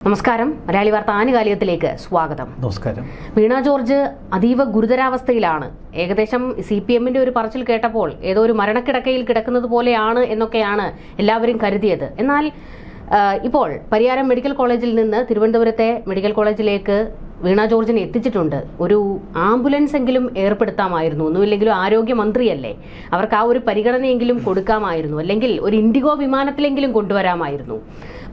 നമസ്കാരം. മലയാളി വാർത്ത ആനുകാലികത്തിലേക്ക് സ്വാഗതം. നമസ്കാരം. വീണ ജോർജ് അതീവ ഗുരുതരാവസ്ഥയിലാണ്. ഏകദേശം CPMന്റെ ഒരു പറച്ചിൽ കേട്ടപ്പോൾ ഏതോ ഒരു മരണക്കിടക്കയിൽ കിടക്കുന്നത് പോലെയാണ് എന്നൊക്കെയാണ് എല്ലാവരും കരുതിയത്. എന്നാൽ ഇപ്പോൾ പരിയാരം മെഡിക്കൽ കോളേജിൽ നിന്ന് തിരുവനന്തപുരത്തെ മെഡിക്കൽ കോളേജിലേക്ക് വീണ ജോർജിനെ എത്തിച്ചിട്ടുണ്ട്. ഒരു ആംബുലൻസ് എങ്കിലും ഏർപ്പെടുത്താമായിരുന്നു. ഒന്നുമില്ലെങ്കിലും ആരോഗ്യമന്ത്രിയല്ലേ, അവർക്ക് ആ ഒരു പരിഗണനയെങ്കിലും കൊടുക്കാമായിരുന്നു. അല്ലെങ്കിൽ ഒരു ഇൻഡിഗോ വിമാനത്തിലെങ്കിലും കൊണ്ടുവരാമായിരുന്നു.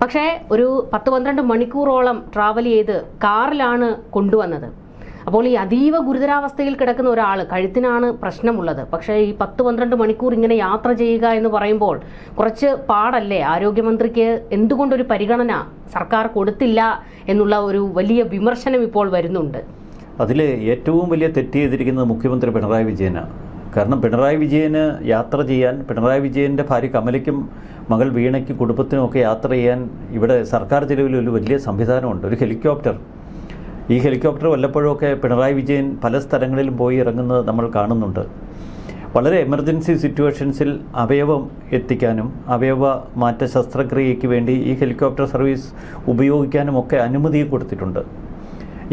പക്ഷേ ഒരു 10-12 മണിക്കൂറോളം ട്രാവൽ ചെയ്ത് കാറിലാണ് കൊണ്ടുവന്നത്. അപ്പോൾ ഈ അതീവ ഗുരുതരാവസ്ഥയിൽ കിടക്കുന്ന ഒരാൾ, കഴുത്തിനാണ് പ്രശ്നമുള്ളത്, പക്ഷേ ഈ 10-12 മണിക്കൂർ ഇങ്ങനെ യാത്ര ചെയ്യുക എന്ന് പറയുമ്പോൾ കുറച്ച് പാടല്ലേ? ആരോഗ്യമന്ത്രിക്ക് എന്തുകൊണ്ടൊരു പരിഗണന സർക്കാർ കൊടുത്തില്ല എന്നുള്ള ഒരു വലിയ വിമർശനം ഇപ്പോൾ വരുന്നുണ്ട്. അതിൽ ഏറ്റവും വലിയ തെറ്റ് ചെയ്തിരിക്കുന്നത് മുഖ്യമന്ത്രി പിണറായി വിജയനാണ്. കാരണം പിണറായി വിജയന് യാത്ര ചെയ്യാൻ, പിണറായി വിജയൻ്റെ ഭാര്യ കമലയ്ക്കും മകൾ വീണയ്ക്കും കുടുംബത്തിനുമൊക്കെ യാത്ര ചെയ്യാൻ ഇവിടെ സർക്കാർ ചെലവിൽ ഒരു വലിയ സംവിധാനമുണ്ട്, ഒരു ഹെലികോപ്റ്റർ. ഈ ഹെലികോപ്റ്റർ വല്ലപ്പോഴൊക്കെ പിണറായി വിജയൻ പല സ്ഥലങ്ങളിലും പോയി ഇറങ്ങുന്നത് നമ്മൾ കാണുന്നുണ്ട്. വളരെ എമർജൻസി സിറ്റുവേഷൻസിൽ അവയവം എത്തിക്കാനും അവയവ മാറ്റ ശസ്ത്രക്രിയയ്ക്ക് വേണ്ടി ഈ ഹെലികോപ്റ്റർ സർവീസ് ഉപയോഗിക്കാനും ഒക്കെ അനുമതി കൊടുത്തിട്ടുണ്ട്.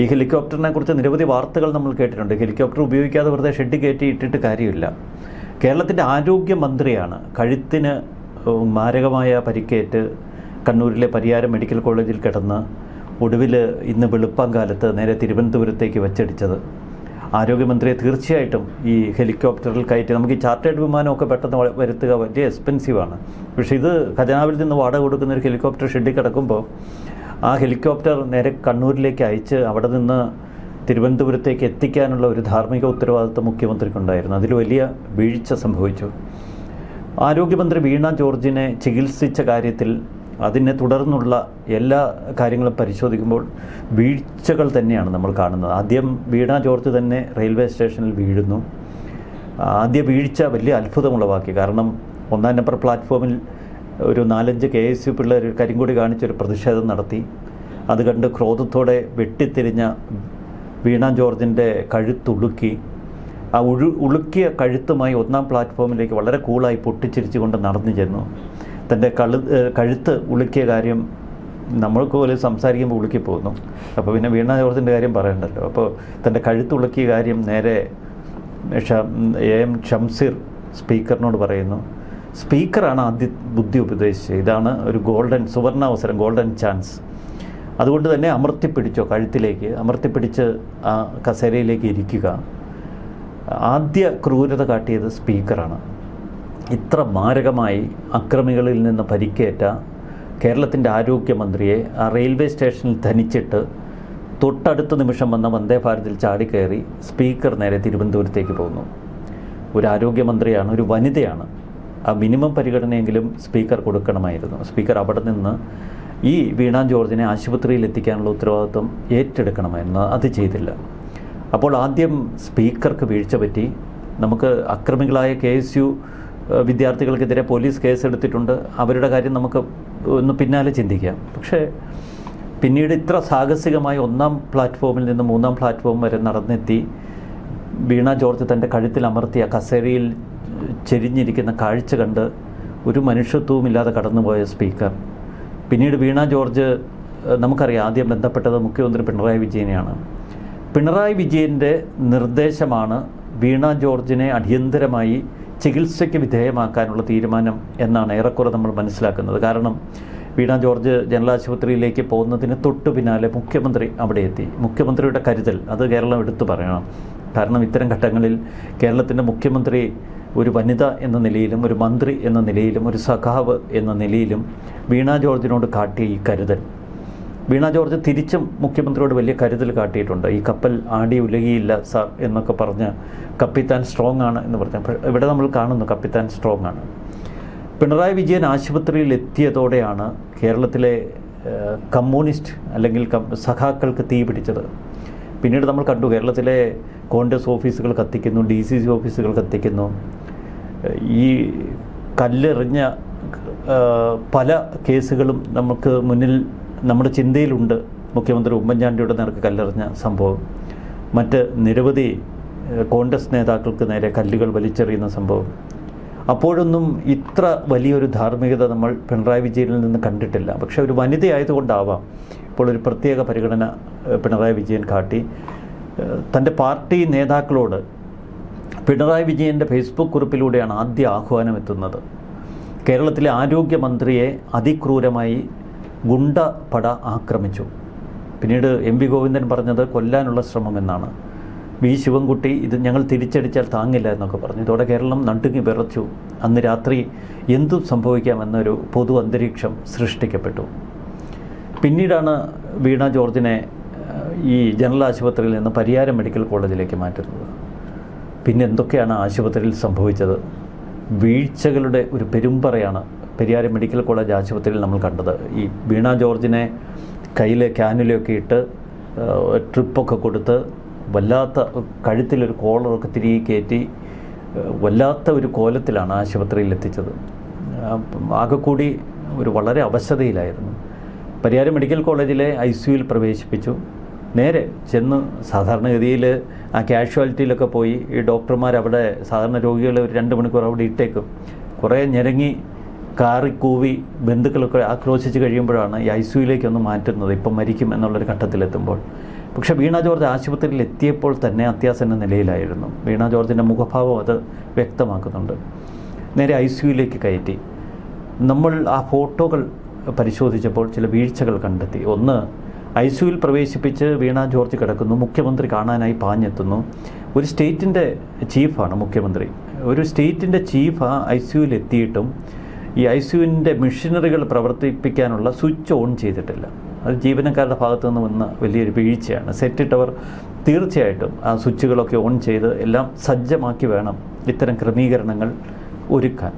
ഈ ഹെലികോപ്റ്ററിനെ കുറിച്ച് നിരവധി വാർത്തകൾ നമ്മൾ കേട്ടിട്ടുണ്ട്. ഹെലികോപ്റ്റർ ഉപയോഗിക്കാതെ വെറുതെ ഷെഡ് കയറ്റി ഇട്ടിട്ട് കാര്യമില്ല. കേരളത്തിൻ്റെ ആരോഗ്യമന്ത്രിയാണ് കഴുത്തിന് മാരകമായ പരിക്കേറ്റ് കണ്ണൂരിലെ പരിയാരം മെഡിക്കൽ കോളേജിൽ കിടന്ന് ഒടുവിൽ ഇന്ന് വെളുപ്പാങ്കാലത്ത് നേരെ തിരുവനന്തപുരത്തേക്ക് വച്ചടിച്ചത്. ആരോഗ്യമന്ത്രിയെ തീർച്ചയായിട്ടും ഈ ഹെലികോപ്റ്ററിൽ കയറ്റി, നമുക്ക് ഈ ചാർട്ടേഡ് വിമാനമൊക്കെ പെട്ടെന്ന് വരുത്തുക വലിയ എക്സ്പെൻസീവാണ്. പക്ഷേ ഇത് ഖജനാവിൽ നിന്ന് വാടക കൊടുക്കുന്ന ഒരു ഹെലികോപ്റ്റർ ഷെഡിൽ കിടക്കുമ്പോൾ ആ ഹെലികോപ്റ്റർ നേരെ കണ്ണൂരിലേക്ക് അയച്ച് അവിടെ നിന്ന് തിരുവനന്തപുരത്തേക്ക് എത്തിക്കാനുള്ള ഒരു ധാർമ്മിക ഉത്തരവാദിത്വം മുഖ്യമന്ത്രിക്കുണ്ടായിരുന്നു. അതിൽ വലിയ വീഴ്ച സംഭവിച്ചു. ആരോഗ്യമന്ത്രി വീണ ജോർജിനെ ചികിത്സിച്ച കാര്യത്തിൽ അതിനെ തുടർന്നുള്ള എല്ലാ കാര്യങ്ങളും പരിശോധിക്കുമ്പോൾ വീഴ്ചകൾ തന്നെയാണ് നമ്മൾ കാണുന്നത്. ആദ്യം വീണ ജോർജ് തന്നെ റെയിൽവേ സ്റ്റേഷനിൽ വീഴുന്നു. ആദ്യ വീഴ്ച വലിയ അത്ഭുതമുളവാക്കി. കാരണം 1-ാം നമ്പർ പ്ലാറ്റ്ഫോമിൽ ഒരു 4-5 KSU പിള്ളേർ കരിങ്കൊടി കാണിച്ചൊരു പ്രതിഷേധം നടത്തി. അത് കണ്ട് ക്രോധത്തോടെ വെട്ടിത്തിരിഞ്ഞ വീണ ജോർജിൻ്റെ കഴുത്തുളുക്കി. ആ ഉളുക്കിയ കഴുത്തുമായി 1-ാം പ്ലാറ്റ്ഫോമിലേക്ക് വളരെ കൂളായി പൊട്ടിച്ചിരിച്ചുകൊണ്ട് നടന്നു ചെന്നു. തൻ്റെ കഴുത്ത് ഉളുക്കിയ കാര്യം നമ്മൾക്ക് പോലും സംസാരിക്കുമ്പോൾ ഉളുക്കിപ്പോകുന്നു. അപ്പോൾ പിന്നെ വീണ ജോർജിൻ്റെ കാര്യം പറയണ്ടല്ലോ. അപ്പോൾ തൻ്റെ കഴുത്ത് ഉളുക്കിയ കാര്യം നേരെ AM ഷംസീർ സ്പീക്കറിനോട് പറയുന്നു. സ്പീക്കറാണ് ആദ്യ ബുദ്ധി ഉപദേശിച്ചത്. ഇതാണ് ഒരു സുവർണാവസരം, ഗോൾഡൻ ചാൻസ്. അതുകൊണ്ട് തന്നെ അമർത്തിപ്പിടിച്ചോ, കഴുത്തിലേക്ക് അമർത്തിപ്പിടിച്ച് ആ കസേരയിലേക്ക് ഇരിക്കുക. ആദ്യ ക്രൂരത കാട്ടിയത് സ്പീക്കറാണ്. ഇത്ര മാരകമായി അക്രമികളിൽ നിന്ന് പരിക്കേറ്റ കേരളത്തിൻ്റെ ആരോഗ്യമന്ത്രിയെ ആ റെയിൽവേ സ്റ്റേഷനിൽ ധനിച്ചിട്ട് തൊട്ടടുത്ത നിമിഷം വന്ന വന്ദേ ഭാരതിൽ ചാടിക്കയറി സ്പീക്കർ നേരെ തിരുവനന്തപുരത്തേക്ക് പോകുന്നു. ഒരു ആരോഗ്യമന്ത്രിയാണ്, ഒരു വനിതയാണ്. ആ മിനിമം പരിഗണനയെങ്കിലും സ്പീക്കർ കൊടുക്കണമായിരുന്നു. സ്പീക്കർ അവിടെ നിന്ന് ഈ വീണ ജോർജിനെ ആശുപത്രിയിൽ എത്തിക്കാനുള്ള ഉത്തരവാദിത്വം ഏറ്റെടുക്കണമായിരുന്നു. അത് ചെയ്തില്ല. അപ്പോൾ ആദ്യം സ്പീക്കർക്ക് വീഴ്ച പറ്റി. നമുക്ക് അക്രമികളായ KSU വിദ്യാർത്ഥികൾക്കെതിരെ പോലീസ് കേസെടുത്തിട്ടുണ്ട്. അവരുടെ കാര്യം നമുക്ക് ഒന്ന് പിന്നാലെ ചിന്തിക്കാം. പക്ഷേ പിന്നീട് ഇത്ര സാഹസികമായി 1-ാം പ്ലാറ്റ്ഫോമിൽ നിന്ന് 3-ാം പ്ലാറ്റ്ഫോം വരെ നടന്നെത്തി വീണ ജോർജ് തൻ്റെ കഴുത്തിൽ അമർത്തിയ കസേരയിൽ ചെരിഞ്ഞിരിക്കുന്ന കാഴ്ച കണ്ട് ഒരു മനുഷ്യത്വവുമില്ലാതെ കടന്നുപോയ സ്പീക്കർ. പിന്നീട് വീണ ജോർജ്, നമുക്കറിയാം, ആദ്യം ബന്ധപ്പെട്ടത് മുഖ്യമന്ത്രി പിണറായി വിജയനെയാണ്. പിണറായി വിജയൻ്റെ നിർദ്ദേശമാണ് വീണ ജോർജിനെ അടിയന്തരമായി ചികിത്സയ്ക്ക് വിധേയമാക്കാനുള്ള തീരുമാനം എന്നാണ് ഏറെക്കുറെ നമ്മൾ മനസ്സിലാക്കുന്നത്. കാരണം വീണ ജോർജ് ജനറൽ ആശുപത്രിയിലേക്ക് പോകുന്നതിന് തൊട്ടു പിന്നാലെ മുഖ്യമന്ത്രി അവിടെ എത്തി. മുഖ്യമന്ത്രിയുടെ കരുതൽ അത് കേരളം എടുത്തു പറയണം. കാരണം ഇത്തരം ഘട്ടങ്ങളിൽ കേരളത്തിൻ്റെ മുഖ്യമന്ത്രി ഒരു വനിത എന്ന നിലയിലും ഒരു മന്ത്രി എന്ന നിലയിലും ഒരു സഖാവ് എന്ന നിലയിലും വീണ ജോർജിനോട് കാട്ടിയ ഈ കരുതൽ, വീണ ജോർജ് തിരിച്ചും മുഖ്യമന്ത്രിയോട് വലിയ കരുതൽ കാട്ടിയിട്ടുണ്ട്. ഈ കപ്പൽ ആടി ഉലകിയില്ല സാർ എന്നൊക്കെ പറഞ്ഞ് കപ്പിത്താൻ സ്ട്രോങ് ആണ് എന്ന് പറഞ്ഞ ഇവിടെ നമ്മൾ കാണുന്നു കപ്പിത്താൻ സ്ട്രോങ് ആണ്. പിണറായി വിജയൻ ആശുപത്രിയിൽ എത്തിയതോടെയാണ് കേരളത്തിലെ കമ്മ്യൂണിസ്റ്റ് അല്ലെങ്കിൽ സഖാക്കൾക്ക് തീ പിടിച്ചത്. പിന്നീട് നമ്മൾ കണ്ടു കേരളത്തിലെ കോൺഗ്രസ് ഓഫീസുകൾ കത്തിക്കുന്നു, DCC ഓഫീസുകൾ കത്തിക്കുന്നു. ഈ കല്ലെറിഞ്ഞ പല കേസുകളും നമുക്ക് മുന്നിൽ നമ്മുടെ ചിന്തയിലുണ്ട്. മുഖ്യമന്ത്രി ഉമ്മൻചാണ്ടിയുടെ നേർക്ക് കല്ലെറിഞ്ഞ സംഭവം, മറ്റ് നിരവധി കോൺഗ്രസ് നേതാക്കൾക്ക് നേരെ കല്ലുകൾ വലിച്ചെറിയുന്ന സംഭവം. അപ്പോഴൊന്നും ഇത്ര വലിയൊരു ധാർമ്മികത നമ്മൾ പിണറായി വിജയനിൽ നിന്ന് കണ്ടിട്ടില്ല. പക്ഷെ ഒരു വനിതയായതുകൊണ്ടാവാം ഇപ്പോൾ ഒരു പ്രത്യേക പരിഗണന പിണറായി വിജയൻ കാട്ടി. തൻ്റെ പാർട്ടി നേതാക്കളോട് പിണറായി വിജയൻ്റെ ഫേസ്ബുക്ക് കുറിപ്പിലൂടെയാണ് ആദ്യ ആഹ്വാനം എത്തുന്നത്. കേരളത്തിലെ ആരോഗ്യമന്ത്രിയെ അതിക്രൂരമായി ഗുണ്ടപട ആക്രമിച്ചു. പിന്നീട് എം വി ഗോവിന്ദൻ പറഞ്ഞത് കൊല്ലാനുള്ള ശ്രമം എന്നാണ്. വി ശിവൻകുട്ടി ഇത് ഞങ്ങൾ തിരിച്ചടിച്ചാൽ താങ്ങില്ല എന്നൊക്കെ പറഞ്ഞു. ഇതോടെ കേരളം നടുങ്ങി വിറച്ചു. അന്ന് രാത്രി എന്തും സംഭവിക്കാമെന്നൊരു പൊതു അന്തരീക്ഷം സൃഷ്ടിക്കപ്പെട്ടു. പിന്നീടാണ് വീണ ജോർജിനെ ഈ ജനറൽ ആശുപത്രിയിൽ നിന്ന് പരിയാരം മെഡിക്കൽ കോളേജിലേക്ക് മാറ്റുന്നത്. പിന്നെ എന്തൊക്കെയാണ് ആശുപത്രിയിൽ സംഭവിച്ചത്? വീഴ്ചകളുടെ ഒരു പെരുമ്പറയാണ് പരിയാരം മെഡിക്കൽ കോളേജ് ആശുപത്രിയിൽ നമ്മൾ കണ്ടത്. ഈ വീണ ജോർജിനെ കയ്യിൽ ക്യാനുലയൊക്കെ ഇട്ട് ട്രിപ്പൊക്കെ കൊടുത്ത് വല്ലാത്ത കഴുത്തിലൊരു കോളറൊക്കെ തിരികെ കയറ്റി വല്ലാത്ത ഒരു കോലത്തിലാണ് ആശുപത്രിയിൽ എത്തിച്ചത്. ആകെക്കൂടി ഒരു വളരെ അവശതയിലായിരുന്നു. പരിയാരം മെഡിക്കൽ കോളേജിലെ ICUവിൽ പ്രവേശിപ്പിച്ചു. നേരെ ചെന്ന് സാധാരണഗതിയിൽ ആ കാഷ്വാലിറ്റിയിലൊക്കെ പോയി ഈ ഡോക്ടർമാർ അവിടെ സാധാരണ രോഗികളെ ഒരു 2 മണിക്കൂർ അവിടെ ഇട്ടേക്കും. കുറേ ഞെരങ്ങി കാറിക്കൂവി ബന്ധുക്കളൊക്കെ ആക്രോശിച്ച് കഴിയുമ്പോഴാണ് ഈ ICUവിലേക്കൊന്ന് മാറ്റുന്നത്, ഇപ്പം മരിക്കും എന്നുള്ളൊരു ഘട്ടത്തിലെത്തുമ്പോൾ. പക്ഷേ വീണ ജോർജ് ആശുപത്രിയിൽ എത്തിയപ്പോൾ തന്നെ അത്യാസന്ന നിലയിലായിരുന്നു. വീണ ജോർജിൻ്റെ മുഖഭാവം അത് വ്യക്തമാക്കുന്നുണ്ട്. നേരെ ICUവിലേക്ക് കയറ്റി. നമ്മൾ ആ ഫോട്ടോകൾ പരിശോധിച്ചപ്പോൾ ചില വീഴ്ചകൾ കണ്ടെത്തി. ഒന്ന്, ICUവിൽ പ്രവേശിപ്പിച്ച് വീണ ജോർജ് കിടക്കുന്നു. മുഖ്യമന്ത്രി കാണാനായി പാഞ്ഞെത്തുന്നു. ഒരു സ്റ്റേറ്റിൻ്റെ ചീഫാണ് മുഖ്യമന്ത്രി. ഒരു സ്റ്റേറ്റിൻ്റെ ചീഫ് ICUവിൽ എത്തിയിട്ടും ഈ ICUവിൻ്റെ മെഷീനറികൾ പ്രവർത്തിപ്പിക്കാനുള്ള സ്വിച്ച് ഓൺ ചെയ്തിട്ടില്ല. അത് ജീവനക്കാരുടെ ഭാഗത്തു നിന്ന് വന്ന വലിയൊരു വീഴ്ചയാണ്. സെറ്റിട്ടവർ തീർച്ചയായിട്ടും ആ സ്വിച്ചുകളൊക്കെ ഓൺ ചെയ്ത് എല്ലാം സജ്ജമാക്കി വേണം ഇത്തരം ക്രമീകരണങ്ങൾ ഒരുക്കാൻ.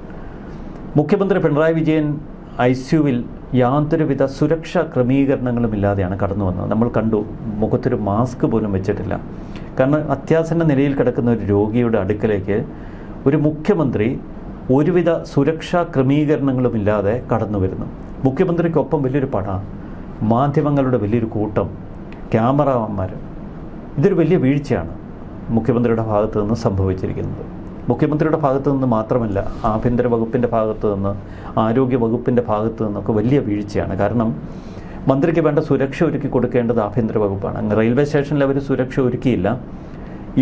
മുഖ്യമന്ത്രി പിണറായി വിജയൻ ICUവിൽ യാതൊരുവിധ സുരക്ഷാ ക്രമീകരണങ്ങളുമില്ലാതെയാണ് കടന്നു വന്നത്. നമ്മൾ കണ്ടു, മുഖത്തൊരു മാസ്ക് പോലും വെച്ചിട്ടില്ല. കാരണം അത്യാസന്ന നിലയിൽ കിടക്കുന്ന ഒരു രോഗിയുടെ അടുക്കലേക്ക് ഒരു മുഖ്യമന്ത്രി ഒരുവിധ സുരക്ഷാ ക്രമീകരണങ്ങളുമില്ലാതെ കടന്നു വരുന്നു. മുഖ്യമന്ത്രിക്കൊപ്പം വലിയൊരു പട, മാധ്യമങ്ങളുടെ വലിയൊരു കൂട്ടം, ക്യാമറാമാന്മാർ. ഇതൊരു വലിയ വീഴ്ചയാണ് മുഖ്യമന്ത്രിയുടെ ഭാഗത്തു നിന്ന് സംഭവിച്ചിരിക്കുന്നത്. മുഖ്യമന്ത്രിയുടെ ഭാഗത്തു നിന്ന് മാത്രമല്ല, ആഭ്യന്തര വകുപ്പിൻ്റെ ഭാഗത്തു നിന്ന്, ആരോഗ്യ വകുപ്പിൻ്റെ ഭാഗത്തു നിന്നൊക്കെ വലിയ വീഴ്ചയാണ്. കാരണം മന്ത്രിക്ക് വേണ്ട സുരക്ഷ ഒരുക്കി കൊടുക്കേണ്ടത് ആഭ്യന്തര വകുപ്പാണ്. അങ്ങ് റെയിൽവേ സ്റ്റേഷനിൽ അവർ സുരക്ഷ ഒരുക്കിയില്ല.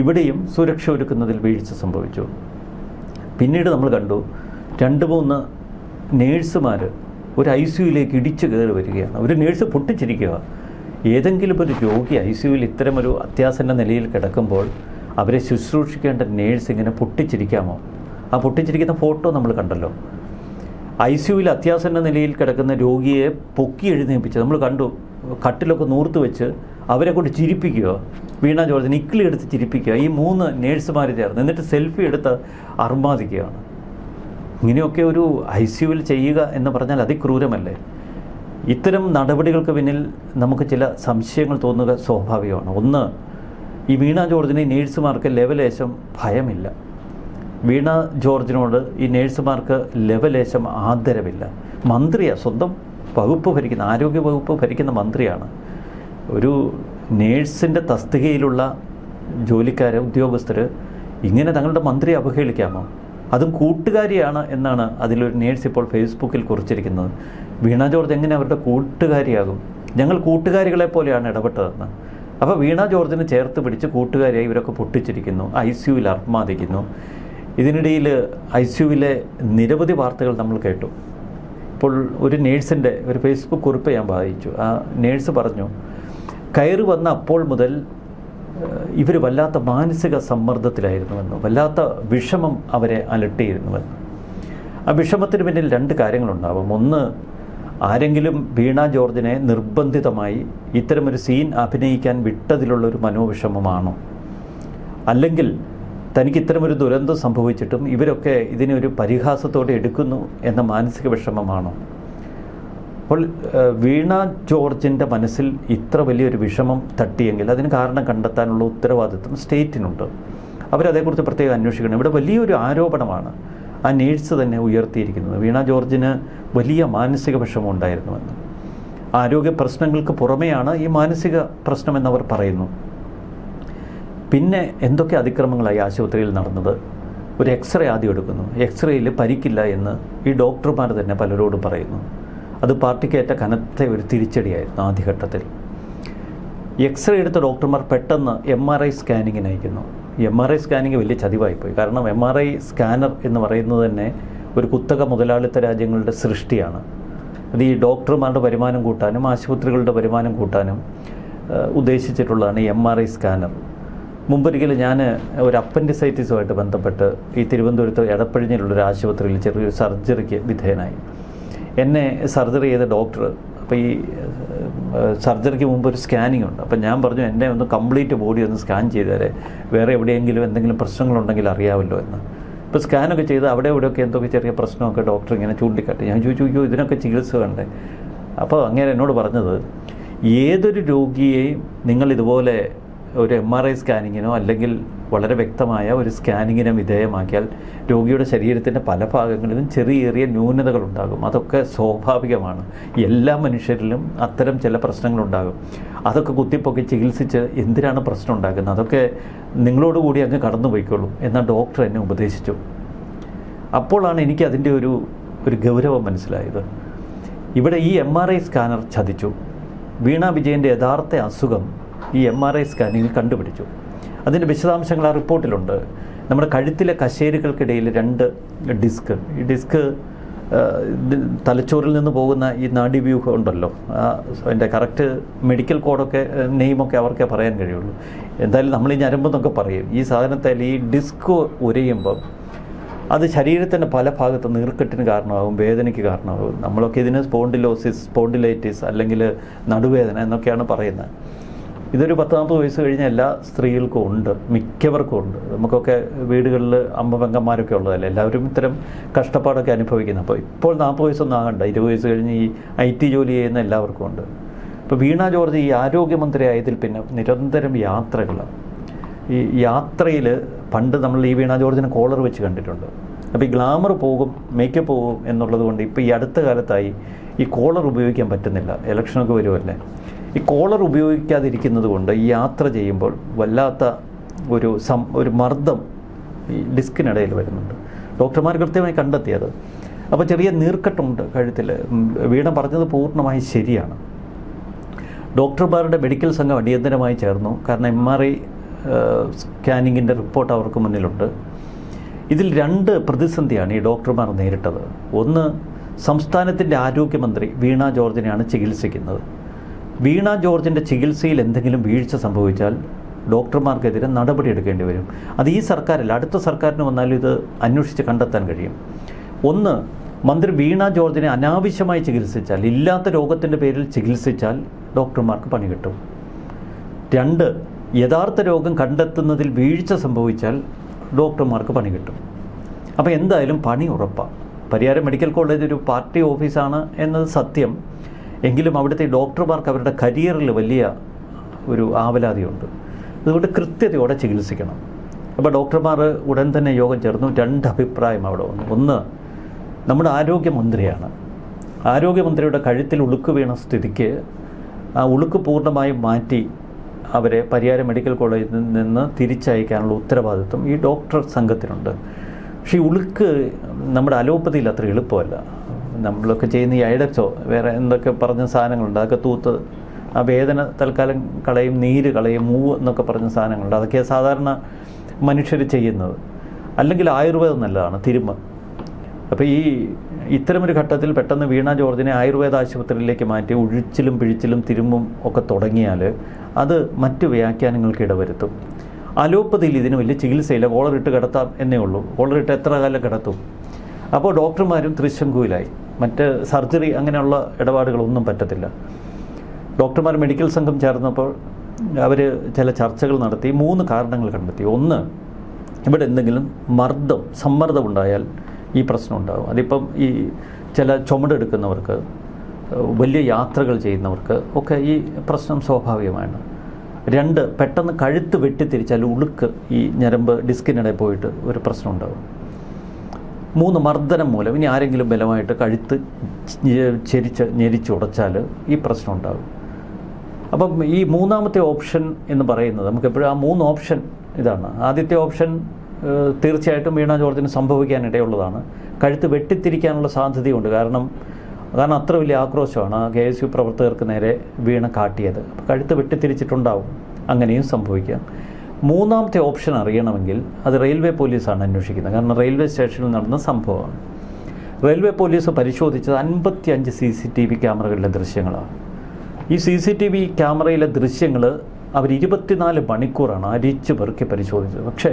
ഇവിടെയും സുരക്ഷ ഒരുക്കുന്നതിൽ വീഴ്ച സംഭവിച്ചു. പിന്നീട് നമ്മൾ കണ്ടു 2-3 നേഴ്സുമാർ ഒരു ICUവിലേക്ക് ഇടിച്ചു കയറി വരികയാണ്. ഒരു നേഴ്സ് പൊട്ടിച്ചിരിക്കുക. ഏതെങ്കിലും ഒരു രോഗി ICUവിൽ ഇത്തരമൊരു അത്യാസന്ന നിലയിൽ കിടക്കുമ്പോൾ അവരെ ശുശ്രൂഷിക്കേണ്ട നേഴ്സ് ഇങ്ങനെ പൊട്ടിച്ചിരിക്കാമോ? ആ പൊട്ടിച്ചിരിക്കുന്ന ഫോട്ടോ നമ്മൾ കണ്ടല്ലോ. ICUവിൽ അത്യാസന്ന നിലയിൽ കിടക്കുന്ന രോഗിയെ പൊക്കി എഴുന്നേൽപ്പിച്ച് നമ്മൾ കണ്ടു. കട്ടിലൊക്കെ നൂർത്ത് വെച്ച് അവരെ കൊണ്ട് ചിരിപ്പിക്കുക. വീണ ജോർജ് നിക്കിളി എടുത്ത് ചിരിപ്പിക്കുക. ഈ 3 നേഴ്സുമാർ ചേർന്ന് എന്നിട്ട് സെൽഫി എടുത്ത് അർമാദിക്കുകയാണ്. ഇങ്ങനെയൊക്കെ ഒരു ICUവിൽ ചെയ്യുക എന്ന് പറഞ്ഞാൽ അതിക്രൂരമല്ലേ? ഇത്തരം നടപടികൾക്ക് പിന്നിൽ നമുക്ക് ചില സംശയങ്ങൾ തോന്നുക സ്വാഭാവികമാണ്. ഒന്ന്, ഈ വീണ ജോർജിന് ഈ നേഴ്സുമാർക്ക് ലെവലേശം ഭയമില്ല. വീണ ജോർജിനോട് ഈ നേഴ്സുമാർക്ക് ലെവലേശം ആദരവില്ല. മന്ത്രിയാണ്, സ്വന്തം വകുപ്പ് ഭരിക്കുന്ന, ആരോഗ്യ വകുപ്പ് ഭരിക്കുന്ന മന്ത്രിയാണ്. ഒരു നേഴ്സിൻ്റെ തസ്തികയിലുള്ള ജോലിക്കാർ, ഉദ്യോഗസ്ഥർ ഇങ്ങനെ തങ്ങളുടെ മന്ത്രിയെ അവഹേളിക്കാമോ? അതും കൂട്ടുകാരിയാണ് എന്നാണ് അതിലൊരു നേഴ്സ് ഇപ്പോൾ ഫേസ്ബുക്കിൽ കുറിച്ചിരിക്കുന്നത്. വീണ ജോർജ് എങ്ങനെ അവരുടെ കൂട്ടുകാരിയാകും? ഞങ്ങൾ കൂട്ടുകാരികളെ പോലെയാണ് ഇടപെട്ടതെന്ന്. അപ്പോൾ വീണ ജോർജിനെ ചേർത്ത് പിടിച്ച് കൂട്ടുകാരിയായി ഇവരൊക്കെ പൊട്ടിച്ചിരിക്കുന്നു, ICUവിൽ അർമാദിക്കുന്നു. ഇതിനിടയിൽ ICUവിലെ നിരവധി വാർത്തകൾ നമ്മൾ കേട്ടു. ഇപ്പോൾ ഒരു നേഴ്സിൻ്റെ ഒരു ഫേസ്ബുക്ക് കുറിപ്പ് ഞാൻ വായിച്ചു. ആ നേഴ്സ് പറഞ്ഞു, കയറി വന്ന അപ്പോൾ മുതൽ ഇവർ വല്ലാത്ത മാനസിക സമ്മർദ്ദത്തിലായിരുന്നുവെന്ന്, വല്ലാത്ത വിഷമം അവരെ അലട്ടിയിരുന്നുവെന്ന്. ആ വിഷമത്തിന് പിന്നിൽ 2 കാര്യങ്ങളുണ്ടാവും. ഒന്ന്, ആരെങ്കിലും വീണ ജോർജിനെ നിർബന്ധിതമായി ഇത്തരമൊരു സീൻ അഭിനയിക്കാൻ വിട്ടതിലുള്ളൊരു മനോവിഷമമാണോ? അല്ലെങ്കിൽ തനിക്ക് ഇത്തരമൊരു ദുരന്തം സംഭവിച്ചിട്ടും ഇവരൊക്കെ ഇതിനൊരു പരിഹാസത്തോടെ എടുക്കുന്നു എന്ന മാനസിക വിഷമമാണോ? അപ്പോൾ വീണ ജോർജിൻ്റെ മനസ്സിൽ ഇത്ര വലിയൊരു വിഷമം തട്ടിയെങ്കിൽ അതിന് കാരണം കണ്ടെത്താനുള്ള ഉത്തരവാദിത്വം സ്റ്റേറ്റിനുണ്ട്. അവരതേക്കുറിച്ച് പ്രത്യേകം അന്വേഷിക്കണം. ഇവിടെ വലിയൊരു ആരോപണമാണ് ആ നേഴ്സ് തന്നെ ഉയർത്തിയിരിക്കുന്നത്. വീണ ജോർജിന് വലിയ മാനസിക വിഷമം ഉണ്ടായിരുന്നുവെന്ന്. ആരോഗ്യ പ്രശ്നങ്ങൾക്ക് പുറമെയാണ് ഈ മാനസിക പ്രശ്നമെന്നവർ പറയുന്നു. പിന്നെ എന്തൊക്കെ അതിക്രമങ്ങളായി ആശുപത്രിയിൽ നടന്നത്? ഒരു എക്സ്റേ ആദ്യം എടുക്കുന്നു. എക്സ്റേയിൽ പരിക്കില്ല എന്ന് ഈ ഡോക്ടർമാർ തന്നെ പലരോടും പറയുന്നു. അത് പാർട്ടിക്കേറ്റ കനത്ത ഒരു തിരിച്ചടിയായിരുന്നു ആദ്യഘട്ടത്തിൽ. എക്സ്റേ എടുത്ത ഡോക്ടർമാർ പെട്ടെന്ന് MRI സ്കാനിങ്ങിന് അയക്കുന്നു. MRI സ്കാനിങ് വലിയ ചതിവായിപ്പോയി. കാരണം MRI സ്കാനർ എന്ന് പറയുന്നത് തന്നെ ഒരു കുത്തക മുതലാളിത്ത രാജ്യങ്ങളുടെ സൃഷ്ടിയാണ്. അത് ഈ ഡോക്ടർമാരുടെ വരുമാനം കൂട്ടാനും ആശുപത്രികളുടെ വരുമാനം കൂട്ടാനും ഉദ്ദേശിച്ചിട്ടുള്ളതാണ് ഈ MRI സ്കാനർ. മുമ്പൊരിക്കലും ഞാൻ ഒരു അപ്പൻഡിസൈറ്റിസുമായിട്ട് ബന്ധപ്പെട്ട് ഈ തിരുവനന്തപുരത്ത് എടപ്പഴിഞ്ഞിലുള്ളൊരു ആശുപത്രിയിൽ ചെറിയൊരു സർജറിക്ക് വിധേയനായി. എന്നെ സർജറി ചെയ്ത ഡോക്ടർ, അപ്പോൾ ഈ സർജറിക്ക് മുമ്പ് ഒരു സ്കാനിങ് ഉണ്ട്. അപ്പം ഞാൻ പറഞ്ഞു, എന്നെ ഒന്ന് കംപ്ലീറ്റ് ബോഡി ഒന്ന് സ്കാൻ ചെയ്തേരെ, വേറെ എവിടെയെങ്കിലും എന്തെങ്കിലും പ്രശ്നങ്ങളുണ്ടെങ്കിൽ അറിയാമല്ലോ എന്ന്. ഇപ്പോൾ സ്കാനൊക്കെ ചെയ്ത് അവിടെ ഇവിടെയൊക്കെ എന്തൊക്കെ ചെറിയ പ്രശ്നമൊക്കെ ഡോക്ടർ ഇങ്ങനെ ചൂണ്ടിക്കാട്ടി. ഞാൻ ചോദിച്ചു, ഇതിനൊക്കെ ചികിത്സ വേണ്ടേ? അപ്പോൾ അങ്ങനെ എന്നോട് പറഞ്ഞത്, ഏതൊരു രോഗിയെയും നിങ്ങൾ ഇതുപോലെ ഒരു MRI സ്കാനിങ്ങിനോ അല്ലെങ്കിൽ വളരെ വ്യക്തമായ ഒരു സ്കാനിങ്ങിനോ വിധേയമാക്കിയാൽ രോഗിയുടെ ശരീരത്തിൻ്റെ പല ഭാഗങ്ങളിലും ചെറിയ ന്യൂനതകളുണ്ടാകും. അതൊക്കെ സ്വാഭാവികമാണ്. എല്ലാ മനുഷ്യരിലും അത്തരം ചില പ്രശ്നങ്ങളുണ്ടാകും. അതൊക്കെ കുത്തിപ്പൊക്കി ചികിത്സിച്ച് എന്തിനാണ് പ്രശ്നം ഉണ്ടാക്കുന്നത്? അതൊക്കെ നിങ്ങളോടുകൂടി അങ്ങ് കടന്നു പോയിക്കോളും എന്ന ഡോക്ടർ എന്നെ ഉപദേശിച്ചു. അപ്പോഴാണ് എനിക്ക് അതിൻ്റെ ഒരു ഗൗരവം മനസ്സിലായത്. ഇവിടെ ഈ MRI സ്കാനർ ചതിച്ചു. വീണ വിജയൻ്റെ യഥാർത്ഥ അസുഖം ഈ MRI സ്കാനിങ്ങിൽ കണ്ടുപിടിച്ചു. അതിൻ്റെ വിശദാംശങ്ങൾ ആ റിപ്പോർട്ടിലുണ്ട്. നമ്മുടെ കഴുത്തിലെ കശേരുകൾക്കിടയിൽ 2 ഡിസ്ക്, ഈ ഡിസ്ക് തലച്ചോറിൽ നിന്ന് പോകുന്ന ഈ നാഡീവ്യൂഹം ഉണ്ടല്ലോ, അതിൻ്റെ കറക്റ്റ് മെഡിക്കൽ കോഡൊക്കെ നെയിമൊക്കെ അവർക്കേ പറയാൻ കഴിയുള്ളൂ. എന്തായാലും നമ്മൾ ഈ ഞരമ്പെന്നൊക്കെ പറയും. ഈ സാധനത്തിൽ ഈ ഡിസ്ക് ഉരയുമ്പം അത് ശരീരത്തിൻ്റെ പല ഭാഗത്ത് നീർക്കെട്ടിന് കാരണമാകും, വേദനയ്ക്ക് കാരണമാകും. നമ്മളൊക്കെ ഇതിന് സ്പോണ്ടിലൈറ്റിസ് അല്ലെങ്കിൽ നടുവേദന എന്നൊക്കെയാണ് പറയുന്നത്. ഇതൊരു 10-40 വയസ്സ് കഴിഞ്ഞ എല്ലാ സ്ത്രീകൾക്കും ഉണ്ട്, മിക്കവർക്കും ഉണ്ട്. നമുക്കൊക്കെ വീടുകളിൽ അമ്മ പെങ്ങന്മാരൊക്കെ ഉള്ളതല്ലേ, എല്ലാവരും ഇത്തരം കഷ്ടപ്പാടൊക്കെ അനുഭവിക്കുന്നത്. അപ്പോൾ ഇപ്പോൾ 40 വയസ്സൊന്നും ആകണ്ട, 20 വയസ്സ് കഴിഞ്ഞ് ഈ IT ജോലി ചെയ്യുന്ന എല്ലാവർക്കും ഉണ്ട്. ഇപ്പോൾ വീണ ജോർജ് ഈ ആരോഗ്യമന്ത്രി ആയതിൽ പിന്നെ നിരന്തരം യാത്രകളാണ്. ഈ യാത്രയിൽ പണ്ട് നമ്മൾ ഈ വീണ ജോർജിനെ കോളർ വെച്ച് കണ്ടിട്ടുണ്ട്. അപ്പോൾ ഈ ഗ്ലാമർ പോകും, മേക്കപ്പ് പോകും എന്നുള്ളത് കൊണ്ട് ഇപ്പോൾ ഈ അടുത്ത കാലത്തായി ഈ കോളർ ഉപയോഗിക്കാൻ പറ്റുന്നില്ല. ഇലക്ഷനൊക്കെ വരുമല്ലേ, ഈ കോളർ ഉപയോഗിക്കാതിരിക്കുന്നത് കൊണ്ട് ഈ യാത്ര ചെയ്യുമ്പോൾ വല്ലാത്ത ഒരു മർദ്ദം ഈ ഡിസ്കിനിടയിൽ വരുന്നുണ്ട്. ഡോക്ടർമാർ കൃത്യമായി കണ്ടെത്തിയത്. അപ്പോൾ ചെറിയ നീർക്കെട്ടുണ്ട് കഴുത്തിൽ. വീണ പറഞ്ഞത് പൂർണ്ണമായി ശരിയാണ്. ഡോക്ടർമാരുടെ മെഡിക്കൽ സംഘം അടിയന്തരമായി ചേർന്നു. കാരണം MRI സ്കാനിങ്ങിൻ്റെ റിപ്പോർട്ട് അവർക്ക് മുന്നിലുണ്ട്. ഇതിൽ 2 പ്രതിസന്ധിയാണ് ഈ ഡോക്ടർമാർ നേരിട്ടത്. ഒന്ന്, സംസ്ഥാനത്തിൻ്റെ ആരോഗ്യമന്ത്രി വീണ ജോർജിനെയാണ് ചികിത്സിക്കുന്നത്. വീണ ജോർജിൻ്റെ ചികിത്സയിൽ എന്തെങ്കിലും വീഴ്ച സംഭവിച്ചാൽ ഡോക്ടർമാർക്കെതിരെ നടപടിയെടുക്കേണ്ടി വരും. അത് ഈ സർക്കാരിൽ അടുത്ത സർക്കാരിന് വന്നാലും ഇത് അന്വേഷിച്ച് കണ്ടെത്താൻ കഴിയും. ഒന്ന്, മന്ത്രി വീണ ജോർജിനെ അനാവശ്യമായി ചികിത്സിച്ചാൽ, ഇല്ലാത്ത രോഗത്തിൻ്റെ പേരിൽ ചികിത്സിച്ചാൽ ഡോക്ടർമാർക്ക് പണി കിട്ടും. 2, യഥാർത്ഥ രോഗം കണ്ടെത്തുന്നതിൽ വീഴ്ച സംഭവിച്ചാൽ ഡോക്ടർമാർക്ക് പണി കിട്ടും. അപ്പോൾ എന്തായാലും പണി ഉറപ്പാണ്. പരിയാരം മെഡിക്കൽ കോളേജ് ഒരു പാർട്ടി ഓഫീസാണ് എന്നത് സത്യം. എങ്കിലും അവിടുത്തെ ഡോക്ടർമാർക്ക് അവരുടെ കരിയറിൽ വലിയ ഒരു ആവലാതിയുണ്ട്. അതുകൊണ്ട് കൃത്യതയോടെ ചികിത്സിക്കണം. അപ്പോൾ ഡോക്ടർമാർ ഉടൻ തന്നെ യോഗം ചേർന്നു. 2 അഭിപ്രായം അവിടെ വന്നു. ഒന്ന്, നമ്മുടെ ആരോഗ്യമന്ത്രിയാണ്. ആരോഗ്യമന്ത്രിയുടെ കഴുത്തിൽ ഉളുക്ക് വീണ സ്ഥിതിക്ക് ആ ഉളുക്ക് പൂർണ്ണമായും മാറ്റി അവരെ പരിയാരം മെഡിക്കൽ കോളേജിൽ നിന്ന് തിരിച്ചയക്കാനുള്ള ഉത്തരവാദിത്വം ഈ ഡോക്ടർ സംഘത്തിനുണ്ട്. പക്ഷേ ഈ ഉളുക്ക് നമ്മുടെ അലോപ്പതിയിൽ അത്ര എളുപ്പമല്ല. നമ്മളൊക്കെ ചെയ്യുന്ന ഈ ഐഡക്സോ വേറെ എന്തൊക്കെ പറഞ്ഞ സാധനങ്ങളുണ്ട്, അതൊക്കെ തൂത്ത് ആ വേദന തൽക്കാലം കളയും, നീര് കളയും, മൂവ് എന്നൊക്കെ പറഞ്ഞ സാധനങ്ങളുണ്ട്. അതൊക്കെ സാധാരണ മനുഷ്യർ ചെയ്യുന്നത്. അല്ലെങ്കിൽ ആയുർവേദം നല്ലതാണ്, തിരുമ്മ്. അപ്പോൾ ഇത്തരമൊരു ഘട്ടത്തിൽ പെട്ടെന്ന് വീണ ജോർജിനെ ആയുർവേദ ആശുപത്രിയിലേക്ക് മാറ്റി ഉഴിച്ചിലും പിഴിച്ചിലും തിരുമ്മും ഒക്കെ തുടങ്ങിയാൽ അത് മറ്റു വ്യാഖ്യാനങ്ങൾക്ക് ഇടവരുത്തും. അലോപ്പതിയിൽ ഇതിന് വലിയ ചികിത്സയില്ല, കോളറിട്ട് കിടത്താം എന്നേ ഉള്ളൂ. കോളറിട്ട് എത്ര കാലം കിടത്തും? അപ്പോൾ ഡോക്ടർമാരും തൃശങ്കുവിലായി. മറ്റ് സർജറി അങ്ങനെയുള്ള ഇടപാടുകളൊന്നും പറ്റത്തില്ല. ഡോക്ടർമാർ മെഡിക്കൽ സംഘം ചേർന്നപ്പോൾ അവർ ചില ചർച്ചകൾ നടത്തി 3 കാരണങ്ങൾ കണ്ടെത്തി. ഒന്ന്, ഇവിടെ എന്തെങ്കിലും സമ്മർദ്ദം ഉണ്ടായാൽ ഈ പ്രശ്നം ഉണ്ടാകും. അതിപ്പം ഈ ചില ചുമടെടുക്കുന്നവർക്ക്, വലിയ യാത്രകൾ ചെയ്യുന്നവർക്ക് ഒക്കെ ഈ പ്രശ്നം സ്വാഭാവികമാണ്. 2, പെട്ടെന്ന് കഴുത്ത് വെട്ടിത്തിരിച്ചാൽ ഉളുക്ക് ഈ ഞരമ്പ് ഡിസ്കിനിടെ പോയിട്ട് ഒരു പ്രശ്നം ഉണ്ടാകും. 3, മർദ്ദനം മൂലം ഇനി ആരെങ്കിലും ബലമായിട്ട് കഴുത്ത് ഞെരിച്ചുടച്ചാൽ ഈ പ്രശ്നം ഉണ്ടാകും. അപ്പം ഈ 3ാമത്തെ ഓപ്ഷൻ എന്ന് പറയുന്നത് നമുക്കെപ്പോഴും ആ 3 ഓപ്ഷൻ ഇതാണ്. ആദ്യത്തെ ഓപ്ഷൻ തീർച്ചയായിട്ടും വീണ ജോർജിന് സംഭവിക്കാനിടയുള്ളതാണ്. കഴുത്ത് വെട്ടിത്തിരിക്കാനുള്ള സാധ്യതയുണ്ട്. കാരണം അത്ര വലിയ ആക്രോശമാണ് KSU പ്രവർത്തകർക്ക് നേരെ വീണ കാട്ടിയത്. അപ്പോൾ കഴുത്ത് വെട്ടിത്തിരിച്ചിട്ടുണ്ടാവും, അങ്ങനെയും സംഭവിക്കാം. മൂന്നാമത്തെ ഓപ്ഷൻ അറിയണമെങ്കിൽ അത് റെയിൽവേ പോലീസാണ് അന്വേഷിക്കുന്നത്. കാരണം റെയിൽവേ സ്റ്റേഷനിൽ നടന്ന സംഭവമാണ്. റെയിൽവേ പോലീസ് പരിശോധിച്ചത് 55 CCTV ക്യാമറകളിലെ ദൃശ്യങ്ങളാണ്. ഈ CCTV ക്യാമറയിലെ ദൃശ്യങ്ങൾ അവർ 24 മണിക്കൂറാണ് അരിച്ചു പെറുക്കി പരിശോധിച്ചത്. പക്ഷേ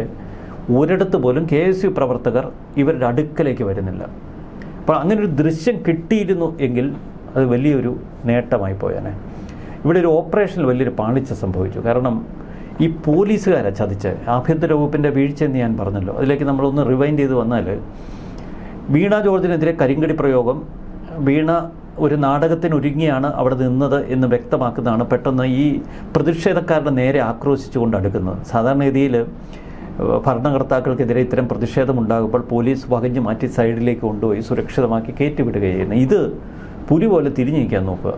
ഒരിടത്ത് പോലും KSU പ്രവർത്തകർ ഇവരുടെ അടുക്കലേക്ക് വരുന്നില്ല. അപ്പോൾ അങ്ങനൊരു ദൃശ്യം കിട്ടിയിരുന്നു എങ്കിൽ അത് വലിയൊരു നേട്ടമായി പോയാനെ. ഇവിടെ ഒരു ഓപ്പറേഷനിൽ വലിയൊരു പാളിച്ച സംഭവിച്ചു. കാരണം ഈ പോലീസുകാരെ ചതിച്ച് ആഭ്യന്തര വകുപ്പിൻ്റെ വീഴ്ചയെന്ന് ഞാൻ പറഞ്ഞല്ലോ. അതിലേക്ക് നമ്മളൊന്ന് റിവൈൻഡ് ചെയ്ത് വന്നാൽ വീണ ജോർജിനെതിരെ കരിങ്കടി പ്രയോഗം, വീണ ഒരു നാടകത്തിനൊരുങ്ങിയാണ് അവിടെ നിന്നത് എന്ന് വ്യക്തമാക്കുന്നതാണ് പെട്ടെന്ന് ഈ പ്രതിഷേധക്കാരുടെ നേരെ ആക്രോശിച്ചുകൊണ്ട് അടുക്കുന്നത്. സാധാരണഗതിയിൽ ഭരണകർത്താക്കൾക്കെതിരെ ഇത്തരം പ്രതിഷേധമുണ്ടാകുമ്പോൾ പോലീസ് വകഞ്ഞു മാറ്റി സൈഡിലേക്ക് കൊണ്ടുപോയി സുരക്ഷിതമാക്കി കയറ്റിവിടുക ചെയ്യുന്നത്. ഇത് പുലി പോലെ തിരിഞ്ഞിരിക്കാൻ നോക്കുക,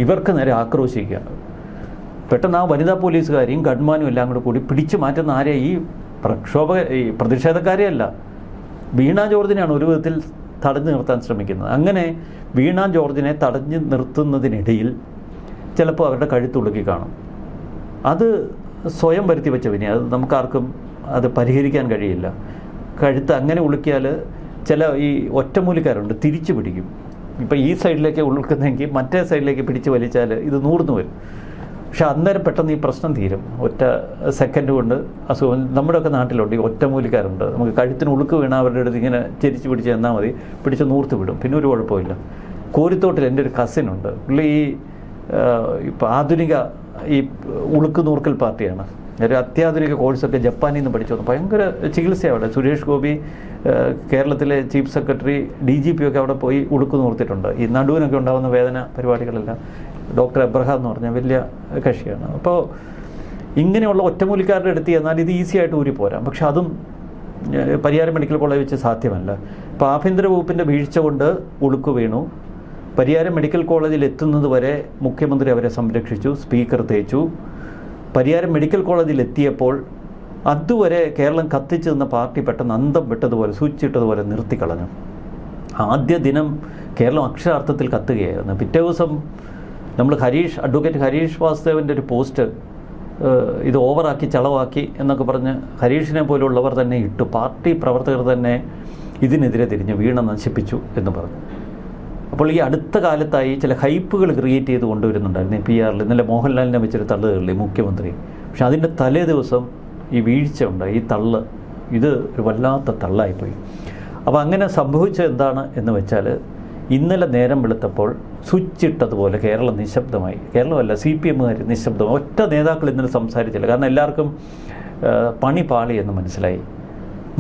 ഇവർക്ക് നേരെ ആക്രോശിക്കുക. പെട്ടെന്ന് ആ വനിതാ പോലീസുകാരെയും ഗൺമാനും എല്ലാം കൂടി പിടിച്ചു മാറ്റുന്ന ആരെ? ഈ പ്രതിഷേധക്കാരെയല്ല, വീണ ജോർജിനെയാണ് ഒരു വിധത്തിൽ തടഞ്ഞു നിർത്താൻ ശ്രമിക്കുന്നത്. അങ്ങനെ വീണ ജോർജിനെ തടഞ്ഞു നിർത്തുന്നതിനിടയിൽ ചിലപ്പോൾ അവരുടെ കഴുത്തുളുക്കി കാണും. അത് സ്വയം വരുത്തി വെച്ച വിനി, അത് നമുക്കാർക്കും അത് പരിഹരിക്കാൻ കഴിയില്ല. കഴുത്ത് അങ്ങനെ ഉളുക്കിയാൽ ചില ഈ ഒറ്റമൂലിക്കാരുണ്ട്, തിരിച്ചു പിടിക്കും. ഇപ്പം ഈ സൈഡിലേക്ക് ഉളുക്കുന്നതെങ്കിൽ മറ്റേ സൈഡിലേക്ക് പിടിച്ച് വലിച്ചാൽ ഇത് നൂർന്നു വരും. പക്ഷെ അന്നേരം പെട്ടെന്ന് ഈ പ്രശ്നം തീരും. ഒറ്റ സെക്കൻഡ് കൊണ്ട് അസുഖം. നമ്മുടെയൊക്കെ നാട്ടിലുണ്ട് ഈ ഒറ്റമൂലിക്കാരുണ്ട്. നമുക്ക് കഴുത്തിന് ഉളുക്ക് വീണാൽ അവരുടെ അടുത്ത് ഇങ്ങനെ ചെരിച്ച് പിടിച്ച് എന്നാൽ മതി, പിടിച്ച് നൂർത്ത് വിടും, പിന്നെ ഒരു കുഴപ്പമില്ല. കോരിത്തോട്ടിൽ എൻ്റെ ഒരു കസിനുണ്ട്. പുള്ളി ഇപ്പോൾ ആധുനിക ഈ ഉളുക്ക് നൂർക്കൽ പാർട്ടിയാണ്. ഒരു അത്യാധുനിക കോഴ്സൊക്കെ ജപ്പാനിൽ നിന്ന് പഠിച്ചു വന്നു. ഭയങ്കര ചികിത്സയാണ് അവിടെ. സുരേഷ് ഗോപി കേരളത്തിലെ ചീഫ് സെക്രട്ടറി DGP ഒക്കെ അവിടെ പോയി ഉളുക്ക് നൂർത്തിട്ടുണ്ട്. ഈ നടുവിനൊക്കെ ഉണ്ടാകുന്ന വേദന പരിപാടികളെല്ലാം ഡോക്ടർ എബ്രഹാം എന്ന് പറഞ്ഞ വലിയ കക്ഷിയാണ്. അപ്പോൾ ഇങ്ങനെയുള്ള ഒറ്റമൂലിക്കാരുടെ അടുത്ത് എന്നാൽ ഇത് ഈസി ആയിട്ട് ഊരിപ്പോരാം. പക്ഷെ അതും പരിയാരം മെഡിക്കൽ കോളേജ് വെച്ച് സാധ്യമല്ല. ഇപ്പോൾ ആഭ്യന്തര വകുപ്പിൻ്റെ വീഴ്ച കൊണ്ട് ഉളുക്ക് വീണു. പരിയാരം മെഡിക്കൽ കോളേജിൽ എത്തുന്നത് വരെ മുഖ്യമന്ത്രി അവരെ സംരക്ഷിച്ചു, സ്പീക്കർ തേച്ചു. പരിയാരം മെഡിക്കൽ കോളേജിൽ എത്തിയപ്പോൾ അതുവരെ കേരളം കത്തിച്ചു നിന്ന പാർട്ടി പെട്ടെന്ന് അന്തം വിട്ടതുപോലെ, സ്വിച്ച് ഇട്ടതുപോലെ നിർത്തിക്കളഞ്ഞു. ആദ്യ ദിനം കേരളം അക്ഷരാർത്ഥത്തിൽ കത്തുകയായിരുന്നു. പിറ്റേ ദിവസം നമ്മൾ അഡ്വക്കേറ്റ് ഹരീഷ് വാസുദേവൻ്റെ ഒരു പോസ്റ്റ് ഇത് ഓവറാക്കി ചളവാക്കി എന്നൊക്കെ പറഞ്ഞ് ഹരീഷിനെ പോലുള്ളവർ തന്നെ ഇട്ടു. പാർട്ടി പ്രവർത്തകർ തന്നെ ഇതിനെതിരെ തിരിഞ്ഞ് വീണ നശിപ്പിച്ചു എന്ന് പറഞ്ഞു. അപ്പോൾ ഈ അടുത്ത കാലത്തായി ചില ഹൈപ്പുകൾ ക്രിയേറ്റ് ചെയ്ത് കൊണ്ടുവരുന്നുണ്ടായിരുന്നു. PR ഇന്നലെ മോഹൻലാലിനെ വെച്ചൊരു തള്ളു തള്ളി മുഖ്യമന്ത്രി. പക്ഷെ അതിൻ്റെ തലേ ദിവസം ഈ വീഴ്ച ഉണ്ടായി. ഈ തള്ള് ഇത് ഒരു വല്ലാത്ത തള്ളായിപ്പോയി. അപ്പോൾ അങ്ങനെ സംഭവിച്ചത് എന്താണ് എന്ന് വെച്ചാൽ ഇന്നലെ നേരം വെളുത്തപ്പോൾ സ്വിച്ച് ഇട്ടതുപോലെ കേരളം നിശബ്ദമായി. കേരളമല്ല, CPMകാർ നിശബ്ദമായി. ഒറ്റ നേതാക്കൾ ഇന്നലെ സംസാരിച്ചില്ല. കാരണം എല്ലാവർക്കും പണി പാളി എന്ന് മനസ്സിലായി.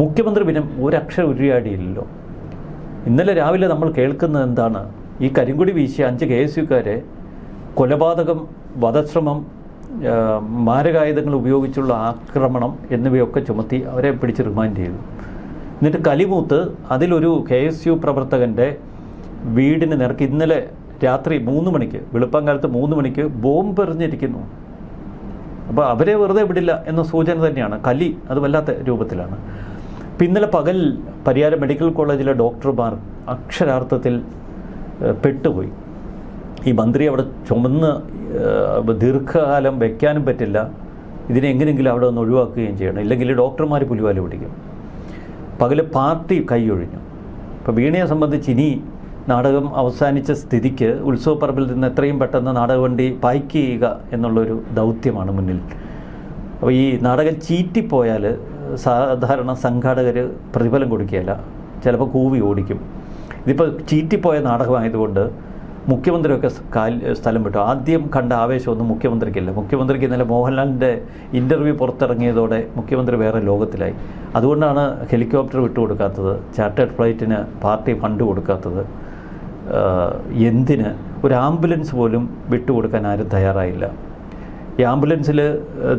മുഖ്യമന്ത്രി പിന്നെ ഒരക്ഷരം ഉരിയാടിയില്ലല്ലോ. ഇന്നലെ രാവിലെ നമ്മൾ കേൾക്കുന്നത് എന്താണ്? ഈ കരിങ്കൊടി വീശിയ 5 KSUക്കാരെ കൊലപാതകം, വധശ്രമം, മാരകായുധങ്ങൾ ഉപയോഗിച്ചുള്ള ആക്രമണം എന്നിവയൊക്കെ ചുമത്തി അവരെ പിടിച്ച് റിമാൻഡ് ചെയ്തു. എന്നിട്ട് കലിമൂത്ത് അതിലൊരു KSU പ്രവർത്തകൻ്റെ വീടിന് നേർക്ക് ഇന്നലെ രാത്രി 3 മണിക്ക്, വെളുപ്പാങ്കാലത്ത് 3 മണിക്ക് ബോംബ് എറിഞ്ഞിരിക്കുന്നു. അപ്പോൾ അവരെ വെറുതെ വിടില്ല എന്ന സൂചന തന്നെയാണ്. കലി അത് വല്ലാത്ത രൂപത്തിലാണ്. ഇപ്പം ഇന്നലെ പകൽ പരിയാരം മെഡിക്കൽ കോളേജിലെ ഡോക്ടർമാർ അക്ഷരാർത്ഥത്തിൽ പെട്ടുപോയി. ഈ മന്ത്രി അവിടെ ചുമന്ന് ദീർഘകാലം വയ്ക്കാനും പറ്റില്ല. ഇതിനെ എങ്ങനെയെങ്കിലും അവിടെ ഒന്ന് ഒഴിവാക്കുകയും ചെയ്യണം. ഇല്ലെങ്കിൽ ഡോക്ടർമാർ പുലിവാല് പിടിക്കും. പകൽ പാർട്ടി കൈയൊഴിഞ്ഞു. ഇപ്പോൾ വീണയെ സംബന്ധിച്ച് ഇനി നാടകം അവസാനിച്ച സ്ഥിതിക്ക് ഉത്സവപ്പറമ്പിൽ നിന്ന് എത്രയും പെട്ടെന്ന് നാടകവണ്ടി പായ്ക്ക് ചെയ്യുക എന്നുള്ളൊരു ദൗത്യമാണ് മുന്നിൽ. അപ്പോൾ ഈ നാടകം ചീറ്റിപ്പോയാൽ സാധാരണ സംഘാടകർ പ്രതിഫലം കൊടുക്കുകയല്ല, ചിലപ്പോൾ കൂവി ഓടിക്കും. ഇതിപ്പോൾ ചീറ്റിപ്പോയ നാടകമായതുകൊണ്ട് മുഖ്യമന്ത്രിയൊക്കെ സ്ഥലം വിട്ടു. ആദ്യം കണ്ട ആവേശമൊന്നും മുഖ്യമന്ത്രിക്കില്ല. മുഖ്യമന്ത്രിക്ക് ഇന്നലെ മോഹൻലാലിൻ്റെ ഇൻ്റർവ്യൂ പുറത്തിറങ്ങിയതോടെ മുഖ്യമന്ത്രി വേറെ ലോകത്തിലായി. അതുകൊണ്ടാണ് ഹെലികോപ്റ്റർ വിട്ടുകൊടുക്കാത്തത്, ചാർട്ടേഡ് ഫ്ലൈറ്റിന് പാർട്ടി ഫണ്ട് കൊടുക്കാത്തത്. എന്തിന് ഒരു ആംബുലൻസ് പോലും വിട്ടുകൊടുക്കാൻ ആരും തയ്യാറായില്ല. ഈ ആംബുലൻസിൽ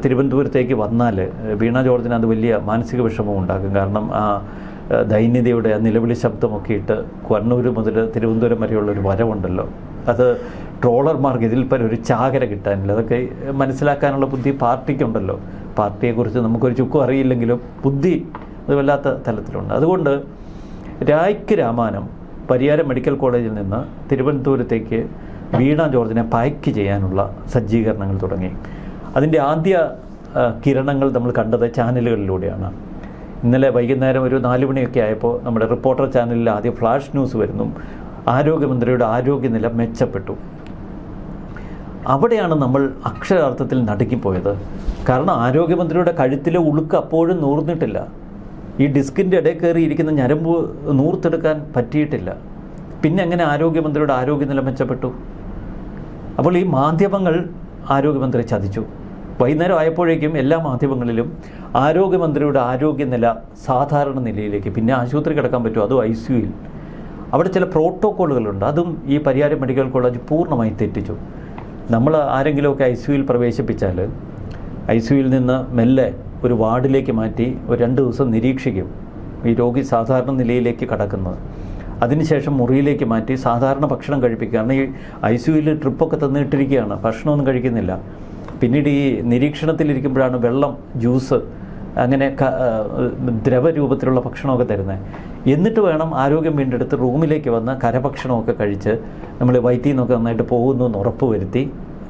തിരുവനന്തപുരത്തേക്ക് വന്നാൽ വീണ ജോർജിന് അത് വലിയ മാനസിക വിഷമം ഉണ്ടാക്കും. കാരണം ആ ദൈന്യതയുടെ നിലവിളി ശബ്ദമൊക്കെ ഇട്ട് കണ്ണൂർ മുതൽ തിരുവനന്തപുരം വരെയുള്ളൊരു വരവുണ്ടല്ലോ, അത് ട്രോളർമാർക്ക് ഇതിൽ പരം ഒരു ചാകര കിട്ടാനില്ല. അതൊക്കെ മനസ്സിലാക്കാനുള്ള ബുദ്ധി പാർട്ടിക്കുണ്ടല്ലോ. പാർട്ടിയെക്കുറിച്ച് നമുക്കൊരു ചുക്കും അറിയില്ലെങ്കിലും ബുദ്ധി അത് വല്ലാത്ത തലത്തിലുണ്ട്. അതുകൊണ്ട് രായ്ക്ക് രാമാനം പരിയാരം മെഡിക്കൽ കോളേജിൽ നിന്ന് തിരുവനന്തപുരത്തേക്ക് വീണ ജോർജിനെ പായ്ക്ക് ചെയ്യാനുള്ള സജ്ജീകരണങ്ങൾ തുടങ്ങി. അതിൻ്റെ ആദ്യ കിരണങ്ങൾ നമ്മൾ കണ്ടത് ചാനലുകളിലൂടെയാണ്. ഇന്നലെ വൈകുന്നേരം ഒരു 4 മണിയൊക്കെ ആയപ്പോൾ നമ്മുടെ റിപ്പോർട്ടർ ചാനലിൽ ആദ്യം ഫ്ലാഷ് ന്യൂസ് വരുന്നു. ആരോഗ്യമന്ത്രിയുടെ ആരോഗ്യനില മെച്ചപ്പെട്ടു. അവിടെയാണ് നമ്മൾ അക്ഷരാർത്ഥത്തിൽ നടുക്കിപ്പോയത്. കാരണം ആരോഗ്യമന്ത്രിയുടെ കഴുത്തിലെ ഉളുക്ക് അപ്പോഴും നൂർന്നിട്ടില്ല. ഈ ഡിസ്കിൻ്റെ ഇടയിൽ കയറിയിരിക്കുന്ന ഞരമ്പ് നൂർത്തെടുക്കാൻ പറ്റിയിട്ടില്ല. പിന്നെ എങ്ങനെ ആരോഗ്യമന്ത്രിയുടെ ആരോഗ്യനില മെച്ചപ്പെട്ടു? അപ്പോൾ ഈ മാധ്യമങ്ങൾ ആരോഗ്യമന്ത്രി ചതിച്ചു. വൈകുന്നേരം ആയപ്പോഴേക്കും എല്ലാ മാധ്യമങ്ങളിലും ആരോഗ്യമന്ത്രിയുടെ ആരോഗ്യനില സാധാരണ നിലയിലേക്ക്, പിന്നെ ആശുപത്രി കിടക്കാൻ പറ്റുമോ, അതും ICUയിൽ. അവിടെ ചില പ്രോട്ടോക്കോളുകളുണ്ട്. അതും ഈ പരിയാരം മെഡിക്കൽ കോളേജ് പൂർണ്ണമായി തെറ്റിച്ചു. നമ്മൾ ആരെങ്കിലുമൊക്കെ ICUയിൽ പ്രവേശിപ്പിച്ചാൽ ICUയിൽ നിന്ന് മെല്ലെ ഒരു വാർഡിലേക്ക് മാറ്റി ഒരു 2 ദിവസം നിരീക്ഷിക്കും ഈ രോഗി സാധാരണ നിലയിലേക്ക് കടക്കുന്നത്. അതിനുശേഷം മുറിയിലേക്ക് മാറ്റി സാധാരണ ഭക്ഷണം കഴിപ്പിക്കുക. കാരണം ഈ ICUയിൽ ട്രിപ്പൊക്കെ തന്നിട്ടിരിക്കുകയാണ്, ഭക്ഷണമൊന്നും കഴിക്കുന്നില്ല. പിന്നീട് ഈ നിരീക്ഷണത്തിലിരിക്കുമ്പോഴാണ് വെള്ളം, ജ്യൂസ്, അങ്ങനെ ദ്രവരൂപത്തിലുള്ള ഭക്ഷണമൊക്കെ തരുന്നത്. എന്നിട്ട് വേണം ആരോഗ്യം വീണ്ടെടുത്ത് റൂമിലേക്ക് വന്ന് കരഭക്ഷണമൊക്കെ കഴിച്ച് നമ്മൾ വയറ്റിൽ നിന്നൊക്കെ നന്നായിട്ട് പോകുന്നു എന്ന് ഉറപ്പ് വരുത്തി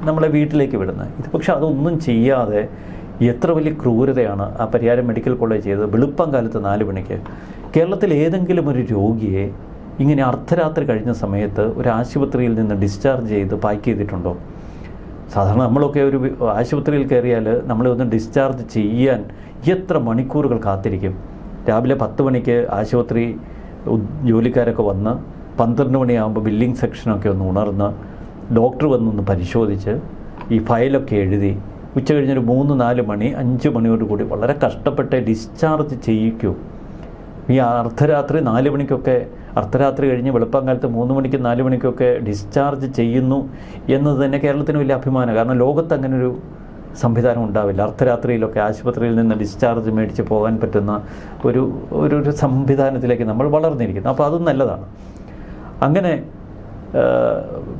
നമ്മളെ വീട്ടിലേക്ക് വിടുന്നത്. ഇത് പക്ഷെ അതൊന്നും ചെയ്യാതെ എത്ര വലിയ ക്രൂരതയാണ് ആ പരിയാരം മെഡിക്കൽ കോളേജ് ചെയ്തത്. വെളുപ്പം കാലത്ത് 4 മണിക്ക് കേരളത്തിൽ ഏതെങ്കിലും ഒരു രോഗിയെ ഇങ്ങനെ അർദ്ധരാത്രി കഴിഞ്ഞ സമയത്ത് ഒരു ആശുപത്രിയിൽ നിന്ന് ഡിസ്ചാർജ് ചെയ്ത് പാക്ക് ചെയ്തിട്ടുണ്ടോ? സാധാരണ നമ്മളൊക്കെ ഒരു ആശുപത്രിയിൽ കയറിയാൽ നമ്മളെ ഒന്ന് ഡിസ്ചാർജ് ചെയ്യാൻ എത്ര മണിക്കൂറുകൾ കാത്തിരിക്കും. രാവിലെ 10 മണിക്ക് ആശുപത്രി ജോലിക്കാരൊക്കെ വന്ന് 12 മണിയാകുമ്പോൾ ബില്ലിംഗ് സെക്ഷനൊക്കെ ഒന്ന് ഉണർന്ന് ഡോക്ടർ വന്നൊന്ന് പരിശോധിച്ച് ഈ ഫയലൊക്കെ എഴുതി ഉച്ച കഴിഞ്ഞൊരു 3-4 മണി 5 മണിയോടുകൂടി വളരെ കഷ്ടപ്പെട്ട് ഡിസ്ചാർജ് ചെയ്യിക്കൂ. ഈ അർദ്ധരാത്രി 4 മണിക്കൊക്കെ, അർദ്ധരാത്രി കഴിഞ്ഞ് വെളുപ്പം കാലത്ത് 3 മണിക്കും 4 മണിക്കൊക്കെ ഡിസ്ചാർജ് ചെയ്യുന്നു എന്നത് തന്നെ കേരളത്തിന് വലിയ അഭിമാനം. കാരണം ലോകത്ത് അങ്ങനൊരു സംവിധാനം ഉണ്ടാവില്ല. അർദ്ധരാത്രിയിലൊക്കെ ആശുപത്രിയിൽ നിന്ന് ഡിസ്ചാർജ് മേടിച്ച് പോകാൻ പറ്റുന്ന ഒരു സംവിധാനത്തിലേക്ക് നമ്മൾ വളർന്നിരിക്കുന്നു. അപ്പോൾ അതും നല്ലതാണ്. അങ്ങനെ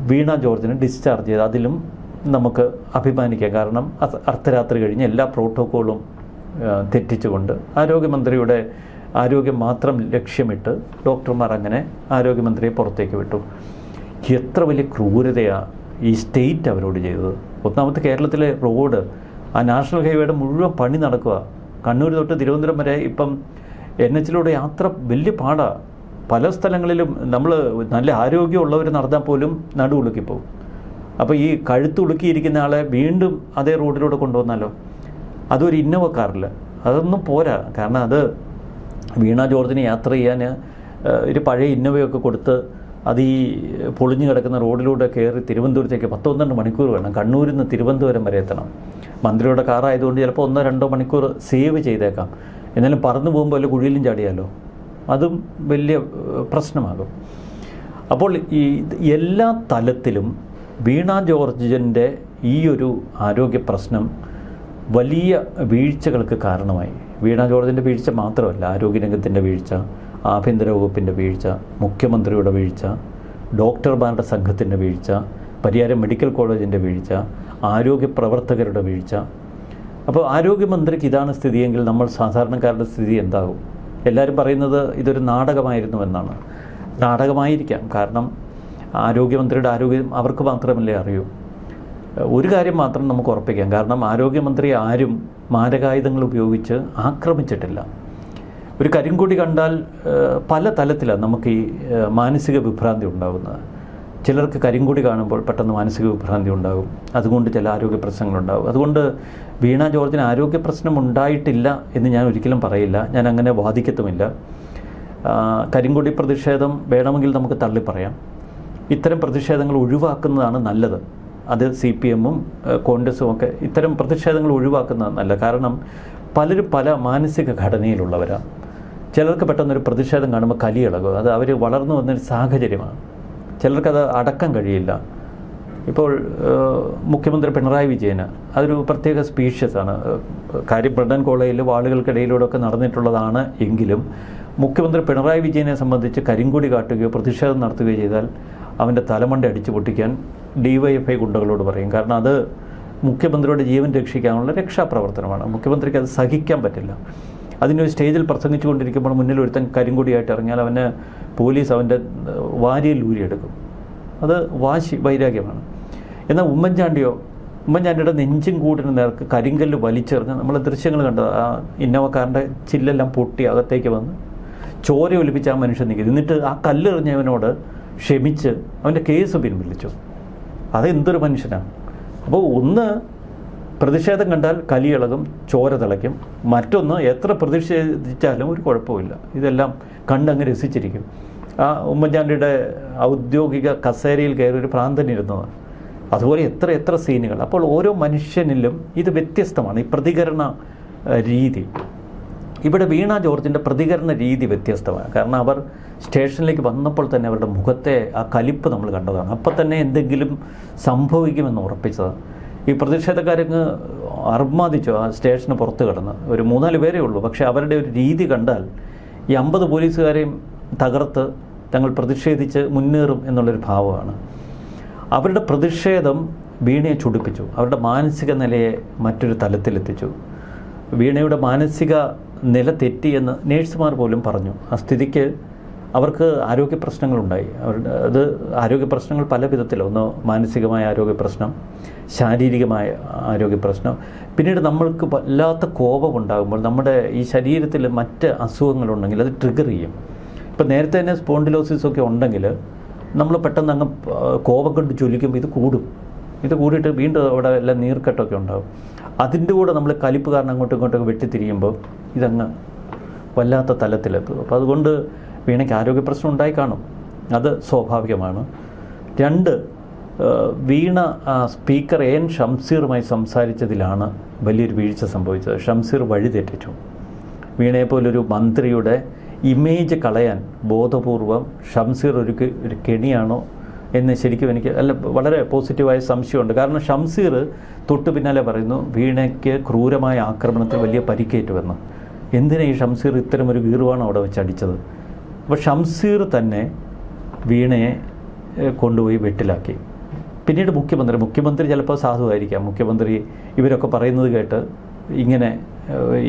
വീണ ജോർജിനെ ഡിസ്ചാർജ് ചെയ്ത് അതിലും നമുക്ക് അഭിമാനിക്കാം. കാരണം അർദ്ധരാത്രി കഴിഞ്ഞ് എല്ലാ പ്രോട്ടോക്കോളും തെറ്റിച്ചുകൊണ്ട് ആരോഗ്യമന്ത്രിയുടെ ആരോഗ്യം മാത്രം ലക്ഷ്യമിട്ട് ഡോക്ടർമാർ അങ്ങനെ ആരോഗ്യമന്ത്രിയെ പുറത്തേക്ക് വിട്ടു. എത്ര വലിയ ക്രൂരതയാണ് ഈ സ്റ്റേറ്റ് അവരോട് ചെയ്തത്. ഒന്നാമത്തെ കേരളത്തിലെ റോഡ്, ആ നാഷണൽ ഹൈവേയുടെ മുഴുവൻ പണി നടക്കുക. കണ്ണൂർ തൊട്ട് തിരുവനന്തപുരം വരെ ഇപ്പം NH യാത്ര വലിയ പാടാണ്. പല സ്ഥലങ്ങളിലും നമ്മൾ നല്ല ആരോഗ്യമുള്ളവർ നടന്നാൽ പോലും നടുവുളുക്കിപ്പോവും. അപ്പോൾ ഈ കഴുത്തുളുക്കിയിരിക്കുന്ന ആളെ വീണ്ടും അതേ റോഡിലൂടെ കൊണ്ടുവന്നാലോ? അതൊരു ഇന്നോവ കാറിൽ അതൊന്നും പോരാ. കാരണം അത് വീണ ജോർജിന് യാത്ര ചെയ്യാൻ ഒരു പഴയ ഇന്നോവയൊക്കെ കൊടുത്ത് അത് ഈ പൊളിഞ്ഞു കിടക്കുന്ന റോഡിലൂടെ കയറി തിരുവനന്തപുരത്തേക്ക് 10-12 മണിക്കൂർ വേണം. കണ്ണൂരിൽ നിന്ന് തിരുവനന്തപുരം വരെ എത്തണം. മന്ത്രിയുടെ കാറായതുകൊണ്ട് ചിലപ്പോൾ 1-2 മണിക്കൂർ സേവ് ചെയ്തേക്കാം. എന്നാലും പറന്നു പോകുമ്പോൾ വല്ല കുഴിയിലും ചാടിയാലോ? അതും വലിയ പ്രശ്നമാകും. അപ്പോൾ ഈ എല്ലാ തലത്തിലും വീണ ജോർജിൻ്റെ ഈ ഒരു ആരോഗ്യ പ്രശ്നം വലിയ വീഴ്ചകൾക്ക് കാരണമായി. വീണ ജോർജിൻ്റെ വീഴ്ച മാത്രമല്ല, ആരോഗ്യരംഗത്തിൻ്റെ വീഴ്ച, ആഭ്യന്തര വകുപ്പിൻ്റെ വീഴ്ച, മുഖ്യമന്ത്രിയുടെ വീഴ്ച, ഡോക്ടർമാരുടെ സംഘത്തിൻ്റെ വീഴ്ച, പരിയാരം മെഡിക്കൽ കോളേജിൻ്റെ വീഴ്ച, ആരോഗ്യ പ്രവർത്തകരുടെ വീഴ്ച. അപ്പോൾ ആരോഗ്യമന്ത്രിക്ക് ഇതാണ് സ്ഥിതിയെങ്കിൽ നമ്മൾ സാധാരണക്കാരുടെ സ്ഥിതി എന്താകും? എല്ലാവരും പറയുന്നത് ഇതൊരു നാടകമായിരുന്നുവെന്നാണ്. നാടകമായിരിക്കാം. കാരണം ആരോഗ്യമന്ത്രിയുടെ ആരോഗ്യം അവർക്ക് മാത്രമല്ലേ അറിയൂ. ഒരു കാര്യം മാത്രം നമുക്ക് ഉറപ്പിക്കാം. കാരണം ആരോഗ്യമന്ത്രി ആരും മാരകായുധങ്ങൾ ഉപയോഗിച്ച് ആക്രമിച്ചിട്ടില്ല. ഒരു കരിങ്കൊടി കണ്ടാൽ പല തലത്തിലാണ് നമുക്ക് ഈ മാനസിക വിഭ്രാന്തി ഉണ്ടാകുന്നത്. ചിലർക്ക് കരിങ്കൊടി കാണുമ്പോൾ പെട്ടെന്ന് മാനസിക വിഭ്രാന്തി ഉണ്ടാകും. അതുകൊണ്ട് ചില ആരോഗ്യ പ്രശ്നങ്ങളുണ്ടാകും. അതുകൊണ്ട് വീണ ജോർജിന് ആരോഗ്യ പ്രശ്നം ഉണ്ടായിട്ടില്ല എന്ന് ഞാൻ ഒരിക്കലും പറയില്ല. ഞാൻ അങ്ങനെ വാദിക്കത്തുമില്ല. കരിങ്കൊടി പ്രതിഷേധം വേണമെങ്കിൽ നമുക്ക് തള്ളിപ്പറയാം. ഇത്തരം പ്രതിഷേധങ്ങൾ ഒഴിവാക്കുന്നതാണ് നല്ലത്. അത് CPM-ഉം കോൺഗ്രസും ഒക്കെ ഇത്തരം പ്രതിഷേധങ്ങൾ ഒഴിവാക്കുന്നതാണ് നല്ലത്. കാരണം പലരും പല മാനസിക ഘടനയിലുള്ളവരാണ്. ചിലർക്ക് പെട്ടെന്നൊരു പ്രതിഷേധം കാണുമ്പോൾ കലിയിളകും. അത് അവർ വളർന്നു വന്നൊരു സാഹചര്യമാണ്. ചിലർക്കത് അടക്കാൻ കഴിയില്ല. ഇപ്പോൾ മുഖ്യമന്ത്രി പിണറായി വിജയന് അതൊരു പ്രത്യേക സ്പീഷ്യസാണ്. കാര്യം ബ്രണ്ടൻ കോളേജിൽ ആളുകൾക്കിടയിലൂടെയൊക്കെ നടന്നിട്ടുള്ളതാണ്. എങ്കിലും മുഖ്യമന്ത്രി പിണറായി വിജയനെ സംബന്ധിച്ച് കരിങ്കൊടി കാട്ടുകയോ പ്രതിഷേധം നടത്തുകയോ ചെയ്താൽ അവൻ്റെ തലമണ്ട അടിച്ചു പൊട്ടിക്കാൻ DYFI ഗുണ്ടകളോട് പറയും. കാരണം അത് മുഖ്യമന്ത്രിയുടെ ജീവൻ രക്ഷിക്കാനുള്ള രക്ഷാപ്രവർത്തനമാണ്. മുഖ്യമന്ത്രിക്ക് അത് സഹിക്കാൻ പറ്റില്ല. അതിനൊരു സ്റ്റേജിൽ പ്രസംഗിച്ചു കൊണ്ടിരിക്കുമ്പോൾ മുന്നിൽ ഒരുത്തൻ കരിങ്കൊടിയായിട്ട് ഇറങ്ങിയാൽ അവന് പോലീസ് അവൻ്റെ വാരിയിൽ ഊരിയെടുക്കും. അത് വൈരാഗ്യമാണ്. എന്നാൽ ഉമ്മൻചാണ്ടിയുടെ നെഞ്ചും കൂടിന് നേർക്ക് കരിങ്കല്ല് വലിച്ചെറിഞ്ഞ് നമ്മൾ ദൃശ്യങ്ങൾ കണ്ടത്. ആ ഇന്നോവക്കാരൻ്റെ ചില്ലെല്ലാം പൊട്ടി അകത്തേക്ക് വന്ന് ചോര ഒലിപ്പിച്ച് ആ മനുഷ്യൻ നിൽക്കുന്നത്. എന്നിട്ട് ആ കല്ലെറിഞ്ഞവനോട് ക്ഷമിച്ച് അവൻ്റെ കേസ് പിൻവലിച്ചു. അതെന്തൊരു മനുഷ്യനാണ്. അപ്പോൾ ഒന്ന് പ്രതിഷേധം കണ്ടാൽ കലിയിളകും, ചോര തിളയ്ക്കും. മറ്റൊന്ന് എത്ര പ്രതിഷേധിച്ചാലും ഒരു കുഴപ്പമില്ല, ഇതെല്ലാം കണ്ടങ്ങ് രസിച്ചിരിക്കും. ആ ഉമ്മൻചാണ്ടിയുടെ ഔദ്യോഗിക കസേരയിൽ കയറി ഒരു പ്രാന്തനിരുന്നതാണ്. അതുപോലെ എത്ര സീനുകൾ. അപ്പോൾ ഓരോ മനുഷ്യനിലും ഇത് വ്യത്യസ്തമാണ്, ഈ പ്രതികരണ രീതി. ഇവിടെ വീണ ജോർജിൻ്റെ പ്രതികരണ രീതി വ്യത്യസ്തമാണ്. കാരണം അവർ സ്റ്റേഷനിലേക്ക് വന്നപ്പോൾ തന്നെ അവരുടെ മുഖത്തെ ആ കലിപ്പ് നമ്മൾ കണ്ടതാണ്. അപ്പം തന്നെ എന്തെങ്കിലും സംഭവിക്കുമെന്ന് ഉറപ്പിച്ചതാണ്. ഈ പ്രതിഷേധക്കാരങ്ങ് അർമാദിച്ചു ആ സ്റ്റേഷന് പുറത്ത് കിടന്ന്. ഒരു 3-4 പേരേ ഉള്ളൂ. പക്ഷേ അവരുടെ ഒരു രീതി കണ്ടാൽ ഈ 50 പോലീസുകാരെയും തകർത്ത് തങ്ങൾ പ്രതിഷേധിച്ച് മുന്നേറും എന്നുള്ളൊരു ഭാവമാണ്. അവരുടെ പ്രതിഷേധം വീണയെ ചുടിപ്പിച്ചു, അവരുടെ മാനസിക നിലയെ മറ്റൊരു തലത്തിലെത്തിച്ചു. വീണയുടെ മാനസിക നില തെറ്റിയെന്ന് നേഴ്സുമാർ പോലും പറഞ്ഞു. ആ സ്ഥിതിക്ക് അവർക്ക് ആരോഗ്യ പ്രശ്നങ്ങളുണ്ടായി. അത് ആരോഗ്യ പ്രശ്നങ്ങൾ പല വിധത്തിലാണ്. ഒന്ന് മാനസികമായ ആരോഗ്യ പ്രശ്നം, ശാരീരികമായ ആരോഗ്യ പ്രശ്നം. പിന്നീട് നമ്മൾക്ക് വല്ലാത്ത കോപമുണ്ടാകുമ്പോൾ നമ്മുടെ ഈ ശരീരത്തിൽ മറ്റ് അസുഖങ്ങളുണ്ടെങ്കിൽ അത് ട്രിഗർ ചെയ്യും. ഇപ്പം നേരത്തെ തന്നെ സ്പോണ്ടിലോസിസൊക്കെ ഉണ്ടെങ്കിൽ നമ്മൾ പെട്ടെന്ന് അങ്ങ് കോപം കൊണ്ട് ചൊല്ലിക്കുമ്പോൾ ഇത് കൂടിയിട്ട് വീണ്ടും അവിടെ എല്ലാം നീർക്കെട്ടൊക്കെ ഉണ്ടാകും. അതിൻ്റെ കൂടെ നമ്മൾ കലിപ്പ് കാരണം അങ്ങോട്ടും ഇങ്ങോട്ടൊക്കെ വെട്ടിത്തിരിയുമ്പോൾ ഇതങ്ങ് വല്ലാത്ത തലത്തിലെത്തും. അപ്പോൾ അതുകൊണ്ട് വീണയ്ക്ക് ആരോഗ്യ പ്രശ്നം ഉണ്ടായി കാണും, അത് സ്വാഭാവികമാണ്. 2, വീണ സ്പീക്കർ AN ഷംസീറുമായി സംസാരിച്ചതിലാണ് വലിയൊരു വീഴ്ച സംഭവിച്ചത്. ഷംസീർ വഴിതെറ്റിച്ചു. വീണയെപ്പോലൊരു മന്ത്രിയുടെ ഇമേജ് കളയാൻ ബോധപൂർവം ഷംസീർ ഒരു കെണിയാണോ എന്ന് ശരിക്കും എനിക്ക് വളരെ പോസിറ്റീവായ സംശയമുണ്ട്. കാരണം ഷംസീർ തൊട്ടു പിന്നാലെ പറയുന്നു വീണയ്ക്ക് ക്രൂരമായ ആക്രമണത്തിൽ വലിയ പരിക്കേറ്റുവെന്ന്. എന്തിനാ ഈ ഷംസീർ ഇത്തരമൊരു ഗീർവാണ് അവിടെ വെച്ച് അടിച്ചത്? അപ്പോൾ ഷംസീർ തന്നെ വീണയെ കൊണ്ടുപോയി വെട്ടിലാക്കി. പിന്നീട് മുഖ്യമന്ത്രി ചിലപ്പോൾ സാധുവായിരിക്കാം. മുഖ്യമന്ത്രി ഇവരൊക്കെ പറയുന്നത് കേട്ട് ഇങ്ങനെ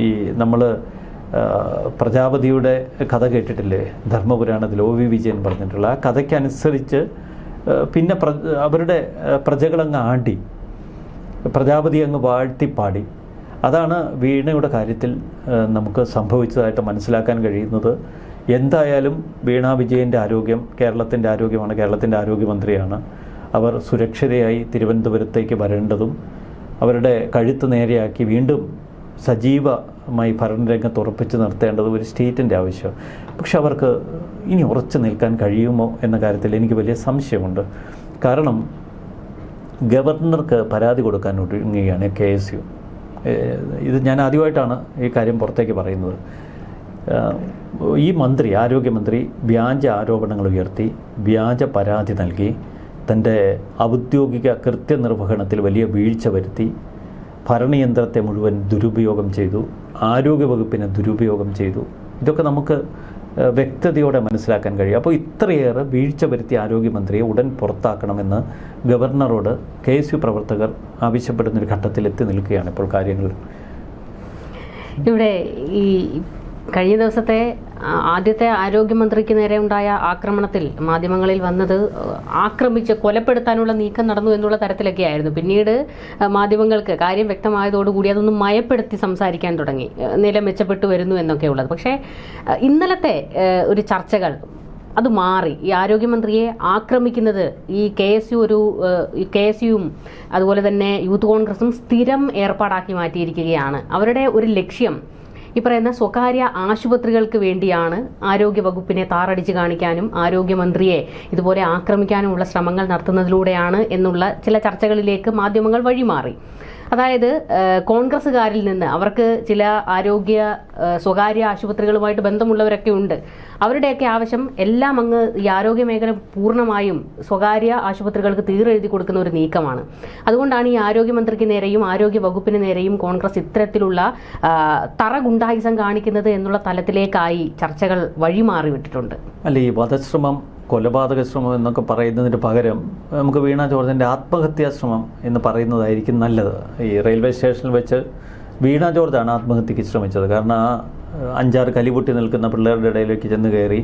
ഈ നമ്മൾ പ്രജാപതിയുടെ കഥ കേട്ടിട്ടില്ലേ, ധർമ്മപുരാണത്തിൽ OV വിജയൻ പറഞ്ഞിട്ടുള്ള ആ കഥയ്ക്കനുസരിച്ച് പിന്നെ അവരുടെ പ്രജകളങ്ങ് ആടി, പ്രജാപതി അങ്ങ് വാഴ്ത്തിപ്പാടി. അതാണ് വീണയുടെ കാര്യത്തിൽ നമുക്ക് സംഭവിച്ചതായിട്ട് മനസ്സിലാക്കാൻ കഴിയുന്നത്. എന്തായാലും വീണ വിജയൻ്റെ ആരോഗ്യം കേരളത്തിൻ്റെ ആരോഗ്യമാണ്, കേരളത്തിൻ്റെ ആരോഗ്യമന്ത്രിയാണ്. അവർ സുരക്ഷിതയായി തിരുവനന്തപുരത്തേക്ക് വരേണ്ടതും അവരുടെ കഴുത്ത് നേരെയാക്കി വീണ്ടും സജീവമായി ഭരണരംഗത്ത് ഉറപ്പിച്ച് നിർത്തേണ്ടതും ഒരു സ്റ്റേറ്റിൻ്റെ ആവശ്യം. പക്ഷെ അവർക്ക് ഇനി ഉറച്ചു നിൽക്കാൻ കഴിയുമോ എന്ന കാര്യത്തിൽ എനിക്ക് വലിയ സംശയമുണ്ട്. കാരണം ഗവർണർക്ക് പരാതി കൊടുക്കാൻ ഒരുങ്ങുകയാണ് KSU. ഇത് ഞാൻ ആദ്യമായിട്ടാണ് ഈ കാര്യം പുറത്തേക്ക് പറയുന്നത്. ഈ ആരോഗ്യമന്ത്രി വ്യാജ ആരോപണങ്ങൾ ഉയർത്തി, വ്യാജ പരാതി നൽകി, തൻ്റെ ഔദ്യോഗിക കൃത്യനിർവഹണത്തിൽ വലിയ വീഴ്ച വരുത്തി, ഭരണയന്ത്രത്തെ മുഴുവൻ ദുരുപയോഗം ചെയ്തു, ആരോഗ്യവകുപ്പിനെ ദുരുപയോഗം ചെയ്തു. ഇതൊക്കെ നമുക്ക് വ്യക്തതയോടെ മനസ്സിലാക്കാൻ കഴിയും. അപ്പോൾ ഇത്രയേറെ വീഴ്ച വരുത്തിയ ആരോഗ്യമന്ത്രിയെ ഉടൻ പുറത്താക്കണമെന്ന് ഗവർണറോട് KSU പ്രവർത്തകർ ആവശ്യപ്പെടുന്നൊരു ഘട്ടത്തിൽ എത്തി നിൽക്കുകയാണ് ഇപ്പോൾ കാര്യങ്ങൾ. ഇവിടെ ഈ കഴിഞ്ഞ ദിവസത്തെ ആദ്യത്തെ ആരോഗ്യമന്ത്രിക്ക് നേരെ ഉണ്ടായ ആക്രമണത്തിൽ മാധ്യമങ്ങളിൽ വന്നത് ആക്രമിച്ച് കൊലപ്പെടുത്താനുള്ള നീക്കം നടന്നു എന്നുള്ള തരത്തിലൊക്കെ ആയിരുന്നു. പിന്നീട് മാധ്യമങ്ങൾക്ക് കാര്യം വ്യക്തമായതോടുകൂടി അതൊന്ന് മയപ്പെടുത്തി സംസാരിക്കാൻ തുടങ്ങി, നില മെച്ചപ്പെട്ടു വരുന്നു എന്നൊക്കെ ഉള്ളത്. പക്ഷേ ഇന്നലത്തെ ഒരു ചർച്ചകൾ അത് മാറി. ഈ ആരോഗ്യമന്ത്രിയെ ആക്രമിക്കുന്നത് ഈ KSUവും അതുപോലെ തന്നെ യൂത്ത് കോൺഗ്രസും സ്ഥിരം ഏർപ്പാടാക്കി മാറ്റിയിരിക്കുകയാണ്. അവരുടെ ഒരു ലക്ഷ്യം ഈ പറയുന്ന സ്വകാര്യ ആശുപത്രികൾക്ക് വേണ്ടിയാണ് ആരോഗ്യ വകുപ്പിനെ താറടിച്ച് കാണിക്കാനും ആരോഗ്യമന്ത്രിയെ ഇതുപോലെ ആക്രമിക്കാനുമുള്ള ശ്രമങ്ങൾ നടത്തുന്നതിലൂടെയാണ് എന്നുള്ള ചില ചർച്ചകളിലേക്ക് മാധ്യമങ്ങൾ വഴിമാറി. അതായത് കോൺഗ്രസ്സുകാരിൽ നിന്ന് അവർക്ക് ചില സ്വകാര്യ ആശുപത്രികളുമായിട്ട് ബന്ധമുള്ളവരൊക്കെ ഉണ്ട്. അവരുടെയൊക്കെ ആവശ്യം എല്ലാം അങ്ങ് ഈ ആരോഗ്യ മേഖല പൂർണ്ണമായും സ്വകാര്യ ആശുപത്രികൾക്ക് തീരെഴുതി കൊടുക്കുന്ന ഒരു നീക്കമാണ്. അതുകൊണ്ടാണ് ഈ ആരോഗ്യമന്ത്രിക്ക് നേരെയും ആരോഗ്യ വകുപ്പിന് നേരെയും കോൺഗ്രസ് ഇത്തരത്തിലുള്ള ഗുണ്ടായിസം കാണിക്കുന്നത് എന്നുള്ള തലത്തിലേക്കായി ചർച്ചകൾ വഴിമാറി വിട്ടിട്ടുണ്ട്. അല്ല, ഈ വധശ്രമം കൊലപാതക ശ്രമം എന്നൊക്കെ പറയുന്നതിന് പകരം നമുക്ക് വീണ ജോർജിൻ്റെ ആത്മഹത്യാശ്രമം എന്ന് പറയുന്നതായിരിക്കും നല്ലത്. ഈ റെയിൽവേ സ്റ്റേഷനിൽ വെച്ച് വീണ ജോർജാണ് ആത്മഹത്യക്ക് ശ്രമിച്ചത്. കാരണം ആ 5-6 കലിപൊട്ടി നിൽക്കുന്ന പിള്ളേരുടെ ഇടയിലേക്ക് ചെന്ന് കയറി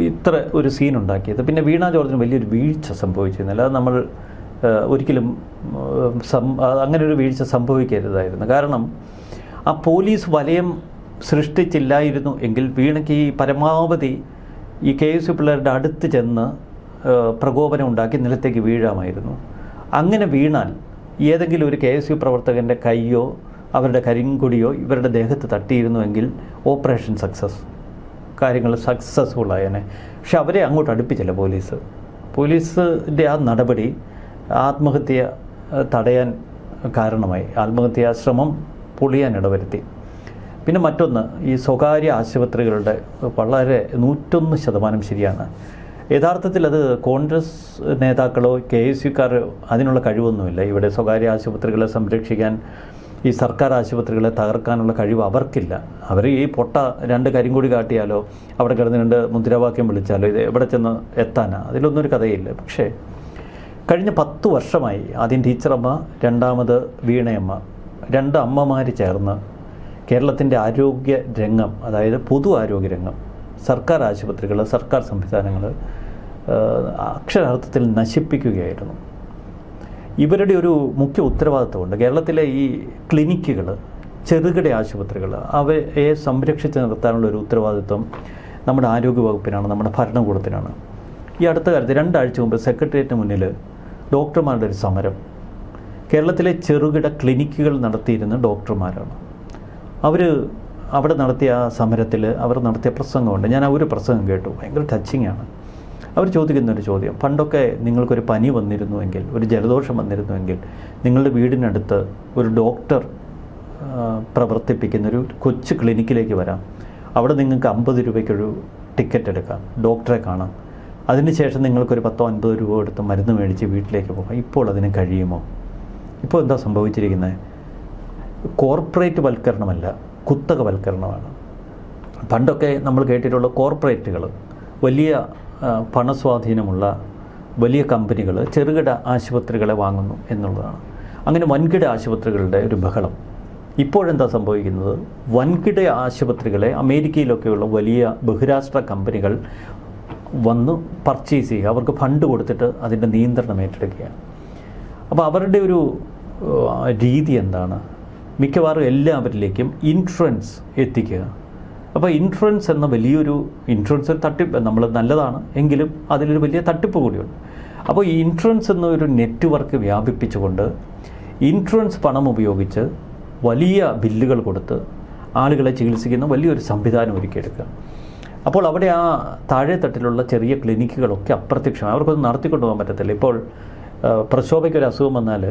ഇത്ര ഒരു സീൻ ഉണ്ടാക്കിയത്. പിന്നെ വീണ ജോർജിന് വലിയൊരു വീഴ്ച സംഭവിച്ചിരുന്നില്ല. അത് നമ്മൾ ഒരിക്കലും അങ്ങനെ ഒരു വീഴ്ച സംഭവിക്കരുതായിരുന്നു. കാരണം ആ പോലീസ് വലയം സൃഷ്ടിച്ചില്ലായിരുന്നു എങ്കിൽ വീണയ്ക്ക് ഈ പരമാവധി ഈ KSU പിള്ളേരുടെ അടുത്ത് ചെന്ന് പ്രകോപനം ഉണ്ടാക്കി നിലത്തേക്ക് വീഴാമായിരുന്നു. അങ്ങനെ വീണാൽ ഏതെങ്കിലും ഒരു KSU പ്രവർത്തകൻ്റെ കൈയോ അവരുടെ കരിങ്കൊടിയോ ഇവരുടെ ദേഹത്ത് തട്ടിയിരുന്നുവെങ്കിൽ ഓപ്പറേഷൻ സക്സസ്, കാര്യങ്ങൾ സക്സസ്ഫുള്ളായേനെ. പക്ഷെ അവരെ അങ്ങോട്ട് അടുപ്പിച്ചില്ല പോലീസിൻ്റെ ആ നടപടി ആത്മഹത്യ തടയാൻ കാരണമായി, ആത്മഹത്യാ ശ്രമം പൊളിയാൻ ഇടവരുത്തി. പിന്നെ മറ്റൊന്ന്, ഈ സ്വകാര്യ ആശുപത്രികളുടെ വളരെ 101% ശരിയാണ്. യഥാർത്ഥത്തിൽ അത് കോൺഗ്രസ് നേതാക്കളോ KSUക്കാരോ അതിനുള്ള കഴിവൊന്നുമില്ല. ഇവിടെ സ്വകാര്യ ആശുപത്രികളെ സംരക്ഷിക്കാൻ, ഈ സർക്കാർ ആശുപത്രികളെ തകർക്കാനുള്ള കഴിവ് അവർക്കില്ല. അവർ ഈ പൊട്ട 2 കരിങ്കൊടി കാട്ടിയാലോ അവിടെ കിടന്ന് 2 മുദ്രാവാക്യം വിളിച്ചാലോ ഇത് എവിടെ ചെന്ന് എത്താനാ, അതിലൊന്നും ഒരു കഥയില്ല. പക്ഷേ കഴിഞ്ഞ 10 വർഷമായി ആദ്യം ടീച്ചറമ്മ, രണ്ടാമത് വീണയമ്മ, 2 അമ്മമാർ ചേർന്ന് കേരളത്തിൻ്റെ ആരോഗ്യ രംഗം, അതായത് പൊതു ആരോഗ്യ രംഗം, സർക്കാർ ആശുപത്രികൾ, സർക്കാർ സംവിധാനങ്ങൾ അക്ഷരാർത്ഥത്തിൽ നശിപ്പിക്കുകയായിരുന്നു. ഇവരുടെ ഒരു മുഖ്യ ഉത്തരവാദിത്വമുണ്ട്. കേരളത്തിലെ ഈ ക്ലിനിക്കുകൾ, ചെറുകിട ആശുപത്രികൾ, അവയെ സംരക്ഷിച്ച് നിർത്താനുള്ള ഒരു ഉത്തരവാദിത്വം നമ്മുടെ ആരോഗ്യ വകുപ്പിനാണ്, നമ്മുടെ ഭരണകൂടത്തിനാണ്. ഈ അടുത്ത കാലത്ത് 2 ആഴ്ച മുമ്പ് സെക്രട്ടേറിയറ്റിന് മുന്നിൽ ഡോക്ടർമാരുടെ ഒരു സമരം. കേരളത്തിലെ ചെറുകിട ക്ലിനിക്കുകൾ നടത്തിയിരുന്ന ഡോക്ടർമാരാണ്. അവിടെ നടത്തിയ ആ സമരത്തിൽ അവർ നടത്തിയ പ്രസംഗമുണ്ട്. ഞാൻ ആ ഒരു പ്രസംഗം കേട്ടു, ഭയങ്കര ടച്ചിങ്ങാണ്. അവർ ചോദിക്കുന്നൊരു ചോദ്യം, പണ്ടൊക്കെ നിങ്ങൾക്കൊരു പനി വന്നിരുന്നുവെങ്കിൽ, ഒരു ജലദോഷം വന്നിരുന്നുവെങ്കിൽ നിങ്ങളുടെ വീടിനടുത്ത് ഒരു ഡോക്ടർ പ്രവർത്തിപ്പിക്കുന്ന ഒരു കൊച്ചു ക്ലിനിക്കിലേക്ക് വരാം. അവിടെ നിങ്ങൾക്ക് 50 രൂപയ്ക്കൊരു ടിക്കറ്റ് എടുക്കാം, ഡോക്ടറെ കാണാം. അതിനുശേഷം നിങ്ങൾക്കൊരു 10-50 രൂപ എടുത്ത് മരുന്ന് മേടിച്ച് വീട്ടിലേക്ക് പോകാം. ഇപ്പോൾ അതിന് കഴിയുമോ? ഇപ്പോൾ എന്താ സംഭവിച്ചിരിക്കുന്നത്? കോർപ്പറേറ്റ് വൽക്കരണമല്ല, കുത്തകവൽക്കരണമാണ്. പണ്ടൊക്കെ നമ്മൾ കേട്ടിട്ടുള്ള കോർപ്പറേറ്റുകൾ, വലിയ പണസ്വാധീനമുള്ള വലിയ കമ്പനികൾ ചെറുകിട ആശുപത്രികളെ വാങ്ങുന്നു എന്നുള്ളതാണ്. അങ്ങനെ വൻകിട ആശുപത്രികളുടെ ഒരു ബഹളം. ഇപ്പോഴെന്താ സംഭവിക്കുന്നത്? വൻകിട ആശുപത്രികളെ അമേരിക്കയിലൊക്കെയുള്ള വലിയ ബഹുരാഷ്ട്ര കമ്പനികൾ വന്ന് പർച്ചേസ് ചെയ്യുക, അവർക്ക് ഫണ്ട് കൊടുത്തിട്ട് അതിൻ്റെ നിയന്ത്രണം ഏറ്റെടുക്കുകയാണ്. അപ്പോൾ അവരുടെ ഒരു രീതി എന്താണ്? മിക്കവാറും എല്ലാവരിലേക്കും ഇൻഷുറൻസ് എത്തിക്കുക. അപ്പോൾ ഇൻഷുറൻസ് എന്ന വലിയൊരു ഇൻഷുറൻസ് തട്ടിപ്പ്, നമ്മൾ നല്ലതാണ് എങ്കിലും അതിലൊരു വലിയ തട്ടിപ്പ് കൂടിയുണ്ട്. അപ്പോൾ ഈ ഇൻഷുറൻസ് എന്നൊരു നെറ്റ്വർക്ക് വ്യാപിപ്പിച്ചുകൊണ്ട് ഇൻഷുറൻസ് പണം ഉപയോഗിച്ച് വലിയ ബില്ലുകൾ കൊടുത്ത് ആളുകളെ ചികിത്സിക്കുന്ന വലിയൊരു സംവിധാനം ഒരുക്കിയെടുക്കുക. അപ്പോൾ അവിടെ ആ താഴെ തട്ടിലുള്ള ചെറിയ ക്ലിനിക്കുകളൊക്കെ അപ്രത്യക്ഷമായി, അവർക്കൊന്നും നടത്തിക്കൊണ്ടു പോകാൻ പറ്റത്തില്ല. ഇപ്പോൾ പ്രശോഭയ്ക്കൊരു അസുഖം വന്നാൽ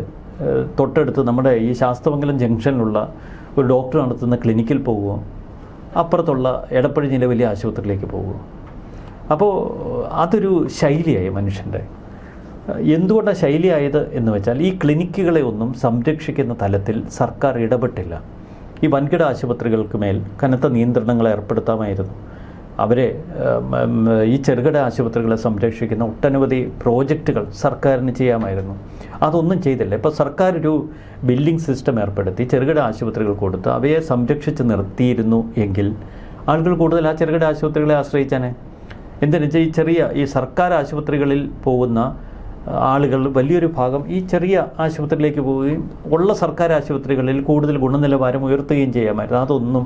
തൊട്ടടുത്ത് നമ്മുടെ ഈ ശാസ്തമംഗലം ജംഗ്ഷനിലുള്ള ഒരു ഡോക്ടർ നടത്തുന്ന ക്ലിനിക്കിൽ പോകുമോ, അപ്പുറത്തുള്ള എടപ്പഴിഞ്ഞിലെ വലിയ ആശുപത്രിയിലേക്ക് പോകുമോ? അപ്പോൾ അതൊരു ശൈലിയായി മനുഷ്യൻ്റെ. എന്തുകൊണ്ടാണ് ശൈലിയായത് എന്ന് വെച്ചാൽ, ഈ ക്ലിനിക്കുകളെ ഒന്നും സംരക്ഷിക്കുന്ന തലത്തിൽ സർക്കാർ ഇടപെട്ടില്ല. ഈ വൻകിട ആശുപത്രികൾക്ക് മേൽ കനത്ത നിയന്ത്രണങ്ങൾ ഏർപ്പെടുത്താമായിരുന്നു. അവരെ ഈ ചെറുകിട ആശുപത്രികളെ സംരക്ഷിക്കുന്ന ഒട്ടനവധി പ്രോജക്റ്റുകൾ സർക്കാരിന് ചെയ്യാമായിരുന്നു. അതൊന്നും ചെയ്തില്ല. ഇപ്പോൾ സർക്കാർ ഒരു ബില്ലിംഗ് സിസ്റ്റം ഏർപ്പെടുത്തി ചെറുകിട ആശുപത്രികൾ കൊടുത്ത് അവയെ സംരക്ഷിച്ച് നിർത്തിയിരുന്നു എങ്കിൽ ആളുകൾ കൂടുതൽ ആ ചെറുകിട ആശുപത്രികളെ ആശ്രയിച്ചാനേ. എന്തെന്ന് വെച്ചാൽ ഈ സർക്കാർ ആശുപത്രികളിൽ പോകുന്ന ആളുകൾ വലിയൊരു ഭാഗം ഈ ചെറിയ ആശുപത്രിയിലേക്ക് പോവുകയും ഉള്ള സർക്കാർ ആശുപത്രികളിൽ കൂടുതൽ ഗുണനിലവാരം ഉയർത്തുകയും ചെയ്യാമായിരുന്നു. അതൊന്നും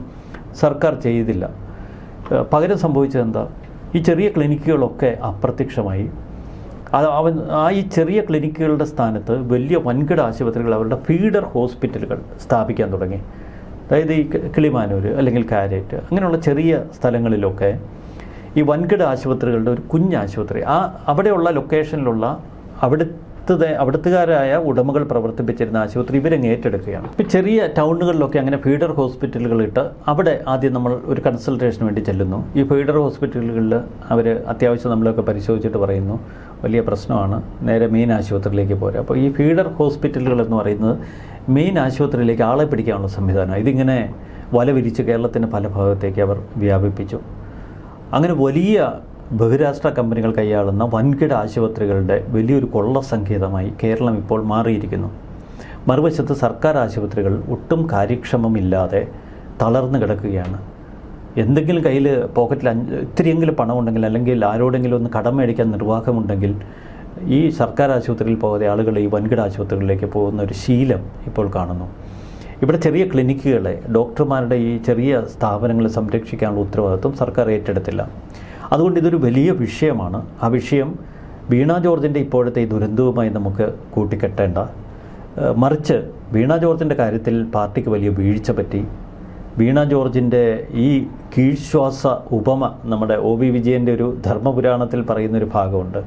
സർക്കാർ ചെയ്തില്ല. പകരം സംഭവിച്ചത് എന്താ? ഈ ചെറിയ ക്ലിനിക്കുകളൊക്കെ അപ്രത്യക്ഷമായി. ഈ ചെറിയ ക്ലിനിക്കുകളുടെ സ്ഥാനത്ത് വലിയ വൻകിട ആശുപത്രികൾ, അവരുടെ ഫീഡർ ഹോസ്പിറ്റലുകൾ സ്ഥാപിക്കാൻ തുടങ്ങി. അതായത് ഈ കിളിമാനൂർ അല്ലെങ്കിൽ കാരറ്റ് അങ്ങനെയുള്ള ചെറിയ സ്ഥലങ്ങളിലൊക്കെ ഈ വൻകിട ആശുപത്രികളുടെ ഒരു കുഞ്ഞാശുപത്രി, അവിടെയുള്ള ലൊക്കേഷനിലുള്ള അവിടുത്തുകാരായ ഉടമകൾ പ്രവർത്തിപ്പിച്ചിരുന്ന ആശുപത്രി ഇവരങ്ങ് ഏറ്റെടുക്കുകയാണ്. ഇപ്പോൾ ചെറിയ ടൗണുകളിലൊക്കെ അങ്ങനെ ഫീഡർ ഹോസ്പിറ്റലുകളിട്ട് അവിടെ ആദ്യം നമ്മൾ ഒരു കൺസൾട്ടേഷന് വേണ്ടി ചെല്ലുന്നു. ഈ ഫീഡർ ഹോസ്പിറ്റലുകളിൽ അവർ അത്യാവശ്യം നമ്മളൊക്കെ പരിശോധിച്ചിട്ട് പറയുന്നു വലിയ പ്രശ്നമാണ്, നേരെ മെയിൻ ആശുപത്രിയിലേക്ക് പോരാ. അപ്പോൾ ഈ ഫീഡർ ഹോസ്പിറ്റലുകൾ എന്ന് പറയുന്നത് മെയിൻ ആശുപത്രിയിലേക്ക് ആളെ പിടിക്കാനുള്ള സംവിധാനം. ഇതിങ്ങനെ വല വിരിച്ച് കേരളത്തിൻ്റെ പല ഭാഗത്തേക്ക് അവർ വ്യാപിപ്പിച്ചു. അങ്ങനെ വലിയ ബഹിരാഷ്ട്ര കമ്പനികൾ കൈയാളുന്ന വൻകിട ആശുപത്രികളുടെ വലിയൊരു കൊള്ള സങ്കേതമായി കേരളം ഇപ്പോൾ മാറിയിരിക്കുന്നു. മറുവശത്ത് സർക്കാർ ആശുപത്രികൾ ഒട്ടും കാര്യക്ഷമമില്ലാതെ തളർന്നു കിടക്കുകയാണ്. എന്തെങ്കിലും കയ്യിൽ പോക്കറ്റിൽ ഇത്തിരിയെങ്കിലും പണമുണ്ടെങ്കിൽ, അല്ലെങ്കിൽ ആരോടെങ്കിലും ഒന്ന് കടം മേടിക്കാൻ നിർവാഹമുണ്ടെങ്കിൽ ഈ സർക്കാർ ആശുപത്രിയിൽ പോകാതെ ആളുകൾ ഈ വൻകിട ആശുപത്രികളിലേക്ക് പോകുന്ന ഒരു ശീലം ഇപ്പോൾ കാണുന്നു. ഇവിടെ ചെറിയ ക്ലിനിക്കുകളെ, ഡോക്ടർമാരുടെ ഈ ചെറിയ സ്ഥാപനങ്ങളെ സംരക്ഷിക്കാനുള്ള ഉത്തരവാദിത്വം സർക്കാർ ഏറ്റെടുത്തില്ല. അതുകൊണ്ട് ഇതൊരു വലിയ വിഷയമാണ്. ആ വിഷയം വീണ ജോർജിൻ്റെ ഇപ്പോഴത്തെ ഈ ദുരന്തവുമായി നമുക്ക് കൂട്ടിക്കെട്ടേണ്ട. മറിച്ച് വീണ ജോർജിൻ്റെ കാര്യത്തിൽ പാർട്ടിക്ക് വലിയ വീഴ്ച പറ്റി. വീണ ജോർജിൻ്റെ ഈ കീഴ്ശ്വാസ ഉപമ നമ്മുടെ OV വിജയൻ്റെ ഒരു ധർമ്മപുരാണത്തിൽ പറയുന്നൊരു ഭാഗമുണ്ട്.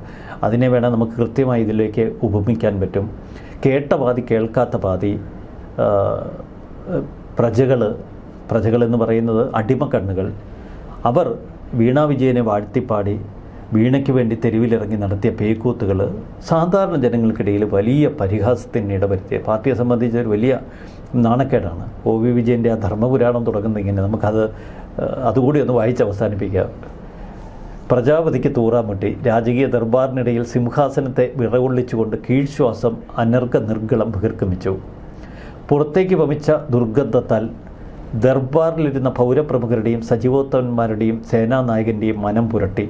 അതിനെ വേണം നമുക്ക് കൃത്യമായി ഇതിലേക്ക് ഉപമിക്കാൻ പറ്റും. കേട്ട പാതി കേൾക്കാത്ത പാതി. പ്രജകളെന്ന് പറയുന്നത് അടിമക്കണ്ണുകൾ. അവർ വീണ വിജയനെ വാഴ്ത്തിപ്പാടി വീണയ്ക്ക് വേണ്ടി തെരുവിലിറങ്ങി നടത്തിയ പേക്കൂത്തുകൾ സാധാരണ ജനങ്ങൾക്കിടയിൽ വലിയ പരിഹാസത്തിന് ഇടവരുത്തിയ പാർട്ടിയെ സംബന്ധിച്ച് ഒരു വലിയ നാണക്കേടാണ്. OV വിജയൻ്റെ ആ ധർമ്മപുരാണം തുടങ്ങുന്നത് ഇങ്ങനെ. അതുകൂടി ഒന്ന് വായിച്ച് അവസാനിപ്പിക്കാം. പ്രജാപതിക്ക് തൂറാമുട്ടി. രാജകീയ ദർബാറിനിടയിൽ സിംഹാസനത്തെ വിറകൊള്ളിച്ചുകൊണ്ട് കീഴ്ശ്വാസം അനർഘ നിർഗളം ബഹിർഗമിച്ചു. പുറത്തേക്ക് വമിച്ച ദുർഗന്ധത്താൽ ദർബാറിലിരുന്ന പൗരപ്രമുഖരുടെയും സജീവോത്തമന്മാരുടെയും സേനാനായകൻ്റെയും മനം പുരട്ടി.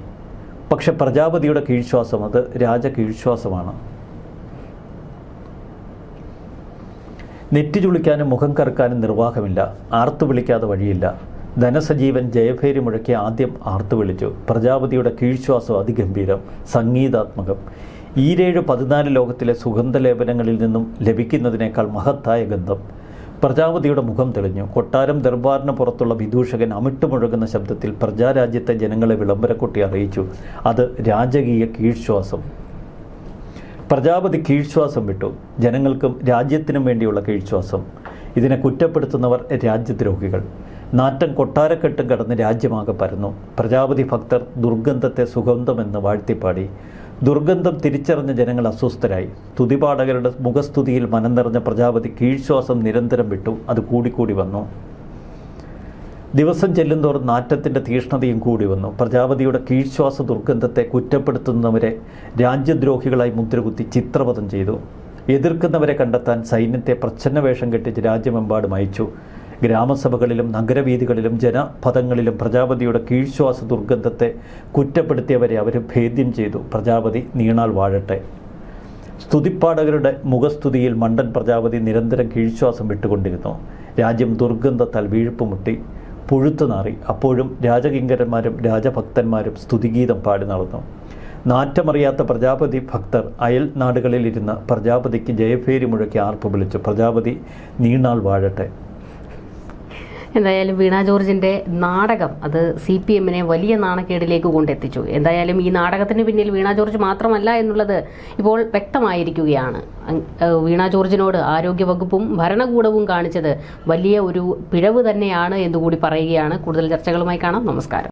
പക്ഷെ പ്രജാപതിയുടെ കീഴ്ശ്വാസം അത് രാജകീഴ്ശ്വാസമാണ്. നെറ്റി ചുളിക്കാനും മുഖം കറുക്കാനും നിർവാഹമില്ല. ആർത്തു വിളിക്കാതെ വഴിയില്ല. ധനസജീവൻ ജയഭേരി മുഴക്കി ആദ്യം ആർത്തു വിളിച്ചു. പ്രജാപതിയുടെ കീഴ്ശ്വാസം അതിഗംഭീരം, സംഗീതാത്മകം. 14 ലോകത്തിലെ സുഗന്ധലേപനങ്ങളിൽ നിന്നും ലഭിക്കുന്നതിനേക്കാൾ മഹത്തായ ഗന്ധം. പ്രജാപതിയുടെ മുഖം തെളിഞ്ഞു. കൊട്ടാരം ദർബാറിന് പുറത്തുള്ള വിദൂഷകൻ അമിട്ടുമുഴങ്ങുന്ന ശബ്ദത്തിൽ പ്രജാരാജ്യത്തെ ജനങ്ങളെ വിളംബരക്കൊട്ടി അറിയിച്ചു. അത് രാജകീയ കീഴ്ശ്വാസം. പ്രജാപതി കീഴ്ശ്വാസം വിട്ടു. ജനങ്ങൾക്കും രാജ്യത്തിനും വേണ്ടിയുള്ള കീഴ്ശ്വാസം. ഇതിനെ കുറ്റപ്പെടുത്തുന്നവർ രാജ്യദ്രോഹികൾ. നാറ്റം കൊട്ടാരക്കെട്ടും കടന്ന് രാജ്യമാകെ പരന്നു. പ്രജാപതി ഭക്തർ ദുർഗന്ധത്തെ സുഗന്ധമെന്ന് വാഴ്ത്തിപ്പാടി. ദുർഗന്ധം തിരിച്ചറിഞ്ഞ ജനങ്ങൾ അസ്വസ്ഥരായി. സ്തുതിപാഠകരുടെ മുഖസ്തുതിയിൽ മനം നിറഞ്ഞ പ്രജാപതി കീഴ്ശ്വാസം നിരന്തരം വിട്ടു. അത് കൂടിക്കൂടി വന്നു. ദിവസം ചെല്ലുന്തോറും നാറ്റത്തിൻ്റെ തീഷ്ണതയും കൂടി വന്നു. പ്രജാപതിയുടെ കീഴ്ശ്വാസ ദുർഗന്ധത്തെ കുറ്റപ്പെടുത്തുന്നവരെ രാജ്യദ്രോഹികളായി മുദ്രകുത്തി ചിത്രവധം ചെയ്തു. എതിർക്കുന്നവരെ കണ്ടെത്താൻ സൈന്യത്തെ പ്രച്ഛന്നവേഷം കെട്ടിച്ച് രാജ്യമെമ്പാടും അയച്ചു. ഗ്രാമസഭകളിലും നഗരവീഥികളിലും ജനപഥങ്ങളിലും പ്രജാപതിയുടെ കീഴ്ശ്വാസ ദുർഗന്ധത്തെ കുറ്റപ്പെടുത്തിയവരെ അവർ ഭേദ്യം ചെയ്തു. പ്രജാപതി നീണാൾ വാഴട്ടെ. സ്തുതിപ്പാഠകരുടെ മുഖസ്തുതിയിൽ മണ്ടൻ പ്രജാപതി നിരന്തരം കീഴ്ശ്വാസം വിട്ടുകൊണ്ടിരുന്നു. രാജ്യം ദുർഗന്ധത്താൽ വീഴ്പ്പുമുട്ടി പുഴുത്തുനാറി. അപ്പോഴും രാജകിങ്കരന്മാരും രാജഭക്തന്മാരും സ്തുതിഗീതം പാടി നടന്നു. നാറ്റമറിയാത്ത പ്രജാപതി ഭക്തർ അയൽ നാടുകളിലിരുന്ന് പ്രജാപതിക്ക് ജയഭേരി മുഴക്കി ആർപ്പ് വിളിച്ചു. പ്രജാപതി നീണാൾ വാഴട്ടെ. എന്തായാലും വീണ ജോർജിൻ്റെ നാടകം അത് CPM-നെ വലിയ നാണക്കേടിലേക്ക് കൊണ്ടെത്തിച്ചു. എന്തായാലും ഈ നാടകത്തിന് പിന്നിൽ വീണ ജോർജ് മാത്രമല്ല എന്നുള്ളത് ഇപ്പോൾ വ്യക്തമായിരിക്കുകയാണ്. വീണ ജോർജിനോട് ആരോഗ്യവകുപ്പും ഭരണകൂടവും കാണിച്ചത് വലിയ ഒരു പിഴവ് തന്നെയാണ് എന്നുകൂടി പറയുകയാണ്. കൂടുതൽ ചർച്ചകളുമായി കാണാം. നമസ്കാരം.